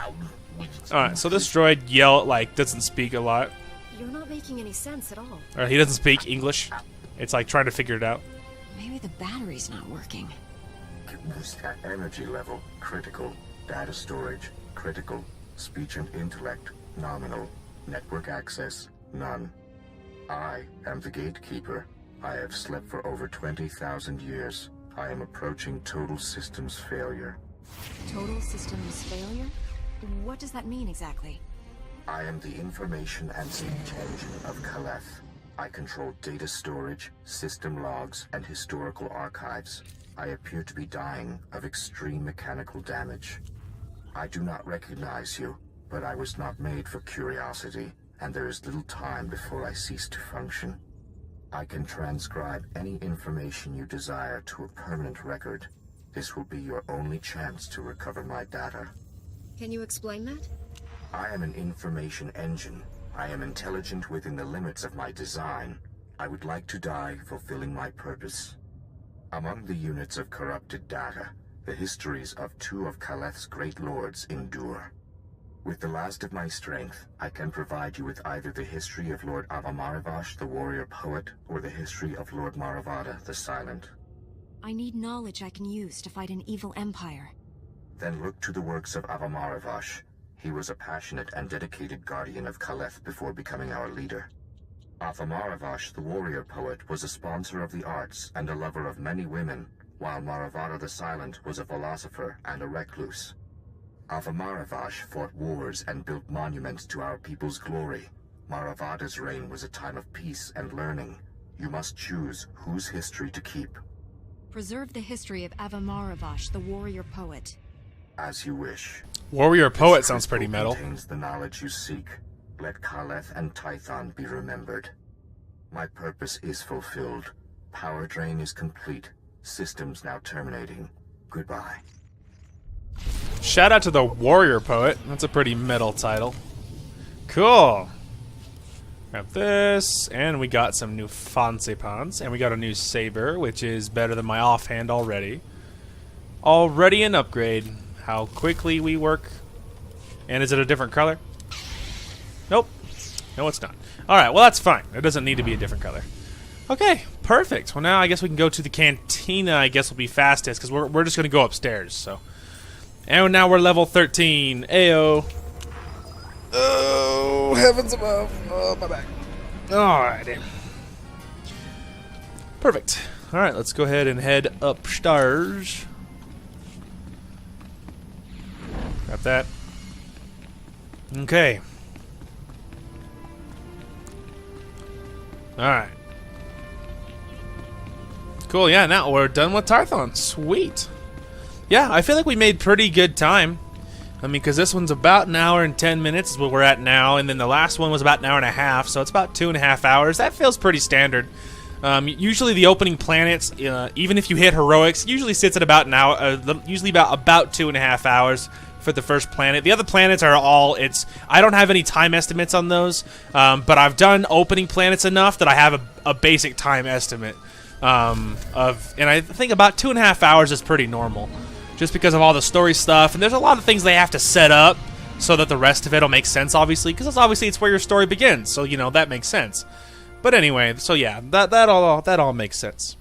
Alright, so this droid doesn't speak a lot. You're not making any sense at all. Or he doesn't speak English. It's like trying to figure it out. Maybe the battery's not working. Energy level, critical. Data storage, critical. Speech and intellect, nominal. Network access, none. I am the gatekeeper. I have slept for over 20,000 years. I am approaching total systems failure. Total systems failure? What does that mean exactly? I am the information and speech engine of Caleth. I control data storage, system logs, and historical archives. I appear to be dying of extreme mechanical damage. I do not recognize you, but I was not made for curiosity, and there is little time before I cease to function. I can transcribe any information you desire to a permanent record. This will be your only chance to recover my data. Can you explain that? I am an information engine. I am intelligent within the limits of my design. I would like to die fulfilling my purpose. Among the units of corrupted data, the histories of 2 of Caleth's great lords endure. With the last of my strength, I can provide you with either the history of Lord Avamarivash, the warrior poet, or the history of Lord Maravada, the silent. I need knowledge I can use to fight an evil empire. Then look to the works of Avamarivash. He was a passionate and dedicated guardian of Caleth before becoming our leader. Avamarivash, the warrior poet, was a sponsor of the arts and a lover of many women, while Maravada the Silent was a philosopher and a recluse. Avamarivash fought wars and built monuments to our people's glory. Maravada's reign was a time of peace and learning. You must choose whose history to keep. Preserve the history of Avamarivash, the warrior poet. As you wish. Warrior poet sounds pretty metal. Contains the knowledge you seek. Let Caleth and Tython be remembered. My purpose is fulfilled. Power drain is complete. Systems now terminating. Goodbye. Shout out to the warrior poet. That's a pretty metal title. Cool. Grab this, and we got some new fancy pants, and we got a new saber, which is better than my offhand already. Already an upgrade. How quickly we work. And is it a different color? Nope. No, it's not. Alright, well that's fine. It doesn't need to be a different color. Okay, perfect. Well now I guess we can go to the cantina. I guess will be fastest, because we're just going to go upstairs, so. And now we're level 13. Ayo. Oh, heavens above. Oh, my back. Alrighty. Perfect. Alright, let's go ahead and head upstairs. Got that. Okay. Alright. Cool, yeah, now we're done with Tython. Sweet. Yeah, I feel like we made pretty good time. I mean, because this one's about an hour and 10 minutes is what we're at now, and then the last one was about an hour and a half, so it's about 2.5 hours. That feels pretty standard. Usually the opening planets, even if you hit heroics, usually sits at about an hour, usually about 2.5 hours for the first planet. The other planets are all, I don't have any time estimates on those, but I've done opening planets enough that I have a basic time estimate and I think about 2.5 hours is pretty normal, just because of all the story stuff, and there's a lot of things they have to set up so that the rest of it will make sense, obviously, because obviously it's where your story begins, so, that makes sense. But anyway, so yeah, that all makes sense.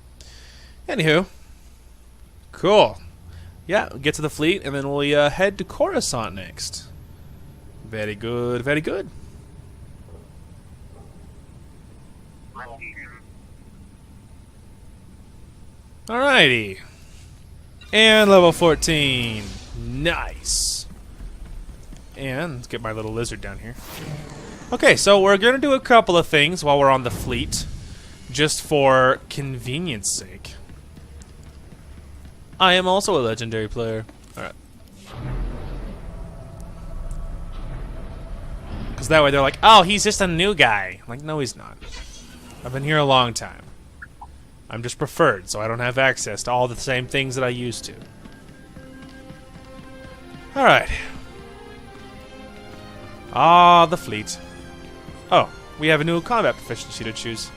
Anywho, cool. Yeah, get to the fleet, and then we'll head to Coruscant next. Very good, very good. Alrighty. And level 14. Nice. And let's get my little lizard down here. Okay, so we're going to do a couple of things while we're on the fleet, just for convenience sake. I am also a legendary player. Alright. Because that way they're like, oh, he's just a new guy. I'm like, no, he's not. I've been here a long time. I'm just preferred, so I don't have access to all the same things that I used to. Alright. Ah, the fleet. Oh, we have a new combat proficiency to choose.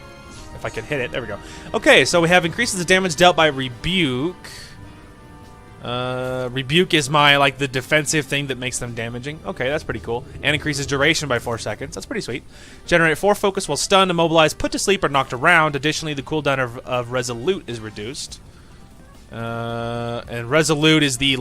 If I can hit it, there we go. Okay, so we have increases the damage dealt by Rebuke. Rebuke is my, the defensive thing that makes them damaging. Okay, that's pretty cool. And increases duration by 4 seconds. That's pretty sweet. Generate 4 focus while stunned, immobilized, put to sleep, or knocked around. Additionally, the cooldown of Resolute is reduced. And Resolute is the,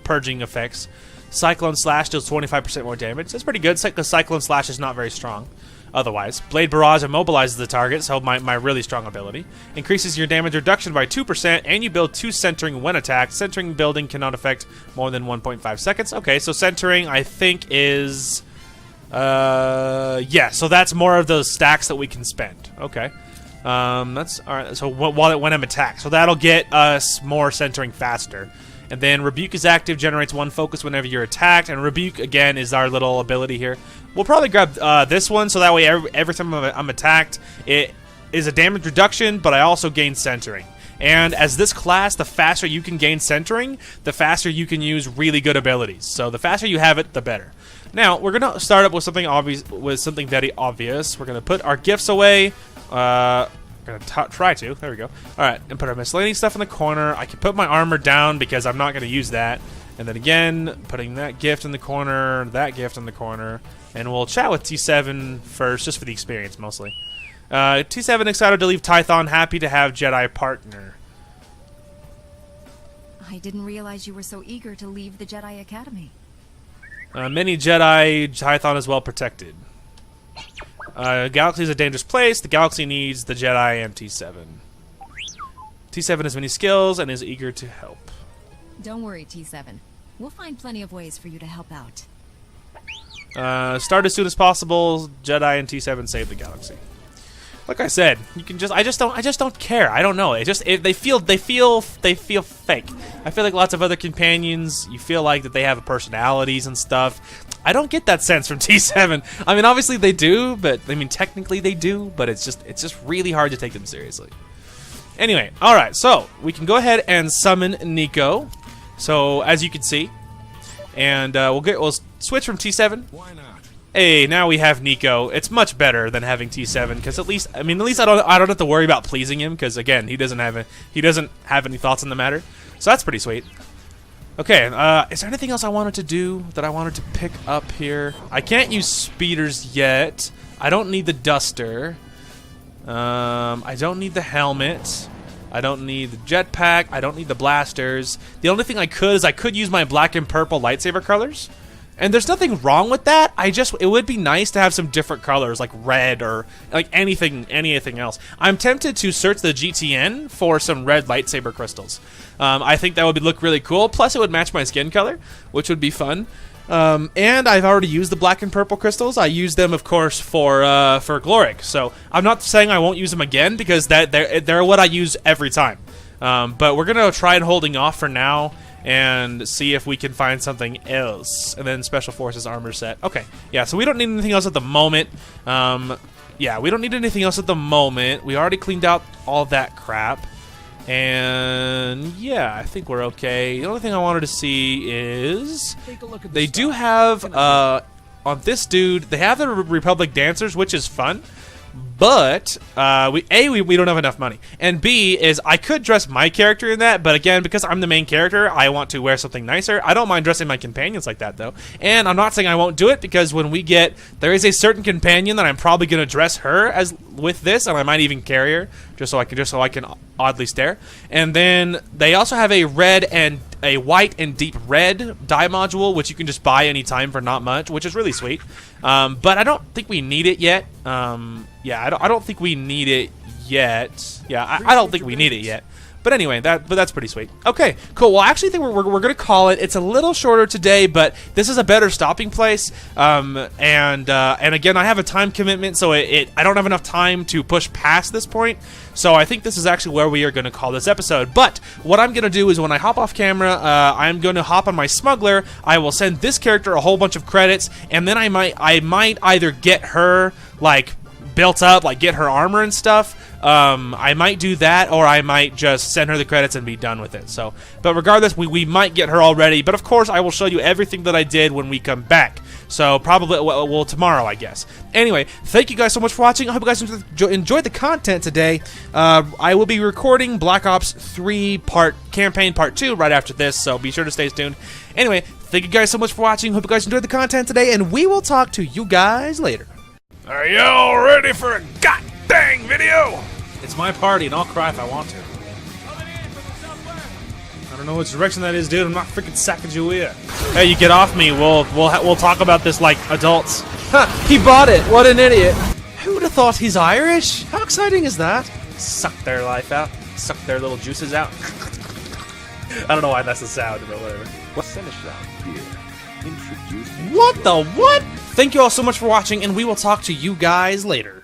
purging effects. Cyclone Slash deals 25% more damage. That's pretty good, because Cyclone Slash is not very strong. Otherwise, Blade Barrage immobilizes the target, so my really strong ability. Increases your damage reduction by 2%, and you build 2 centering when attacked. Centering building cannot affect more than 1.5 seconds. Okay, so centering, I think, is... yeah, so that's more of those stacks that we can spend. Okay. That's... Alright, so when I'm attacked. So that'll get us more centering faster. And then Rebuke is active, generates 1 focus whenever you're attacked. And Rebuke, again, is our little ability here. We'll probably grab this one, so that way every time I'm attacked, it is a damage reduction, but I also gain centering. And as this class, the faster you can gain centering, the faster you can use really good abilities. So the faster you have it, the better. Now, we're going to start up with something obvious, with something very obvious. We're going to put our gifts away. Gonna try to. There we go. Alright, and put our miscellaneous stuff in the corner. I can put my armor down because I'm not going to use that. And then again, putting that gift in the corner, that gift in the corner. And we'll chat with T7 first, just for the experience mostly. T7 excited to leave Tython, happy to have Jedi partner. I didn't realize you were so eager to leave the Jedi Academy. Many Jedi, Tython is well protected. Galaxy is a dangerous place. The galaxy needs the Jedi and T7. T7 has many skills and is eager to help. Don't worry, T7. We'll find plenty of ways for you to help out. Start as soon as possible. Jedi and T7 save the galaxy. Like I said, you can just I just don't care. I don't know. They feel fake. I feel like lots of other companions, you feel like that they have personalities and stuff. I don't get that sense from T7. I mean, obviously they do, but I mean technically they do, but it's just really hard to take them seriously. Anyway, all right. So, we can go ahead and summon Nico. So, as you can see, and we'll switch from T7. Why not? Hey, now we have Nico. It's much better than having T7 because at least I don't have to worry about pleasing him because again he doesn't have any thoughts on the matter, so that's pretty sweet. Okay, is there anything else I wanted to do that I wanted to pick up here? I can't use speeders yet. I don't need the duster. I don't need the helmet. I don't need the jetpack. I don't need the blasters. The only thing I could use my black and purple lightsaber colors. And there's nothing wrong with that. It would be nice to have some different colors, like red or like anything else. I'm tempted to search the GTN for some red lightsaber crystals. I think that would look really cool. Plus, it would match my skin color, which would be fun. And I've already used the black and purple crystals. I use them, of course, for Gloric. So I'm not saying I won't use them again because they're what I use every time. But we're gonna try and holding off for now. And see if we can find something else. And then Special Forces armor set. Okay, yeah, so we don't need anything else at the moment. yeah, we don't need anything else at the moment. We already cleaned out all that crap. And yeah, I think we're okay. The only thing I wanted to see is they do have on this dude, they have the Republic dancers, which is fun. But we don't have enough money, and B is I could dress my character in that, but again, because I'm the main character, I want to wear something nicer. I don't mind dressing my companions like that though, and I'm not saying I won't do it, because when we get, there is a certain companion that I'm probably gonna dress her as with this, and I might even carry her just so I can oddly stare. And then they also have a white and deep red dye module, which you can just buy anytime for not much, which is really sweet. But I don't think we need it yet. Yeah, I don't think we need it yet. Yeah, I don't think we need it yet. But anyway, that's pretty sweet. Okay, cool. Well, I actually think we're going to call it. It's a little shorter today, but this is a better stopping place. And again, I have a time commitment, so I don't have enough time to push past this point. So I think this is actually where we are going to call this episode. But what I'm going to do is when I hop off camera, I'm going to hop on my smuggler. I will send this character a whole bunch of credits, and then I might either get her like built up, like get her armor and stuff. I might do that, or I might just send her the credits and be done with it. So, but regardless, we might get her already. But of course, I will show you everything that I did when we come back. So probably, well, tomorrow, I guess. Anyway, thank you guys so much for watching. I hope you guys enjoyed the content today. I will be recording Black Ops 3 campaign part 2 right after this, so be sure to stay tuned. Anyway, thank you guys so much for watching. Hope you guys enjoyed the content today, and we will talk to you guys later. Are y'all ready for a god-dang video? It's my party, and I'll cry if I want to. I don't know which direction that is, dude. I'm not freaking Sacagawea. Hey, you get off me. We'll talk about this like adults. Ha! He bought it. What an idiot. Who would have thought he's Irish? How exciting is that? Suck their life out. Suck their little juices out. I don't know why that's the sound, but whatever. Finish that beer. Introduce me. What the what? Thank you all so much for watching, and we will talk to you guys later.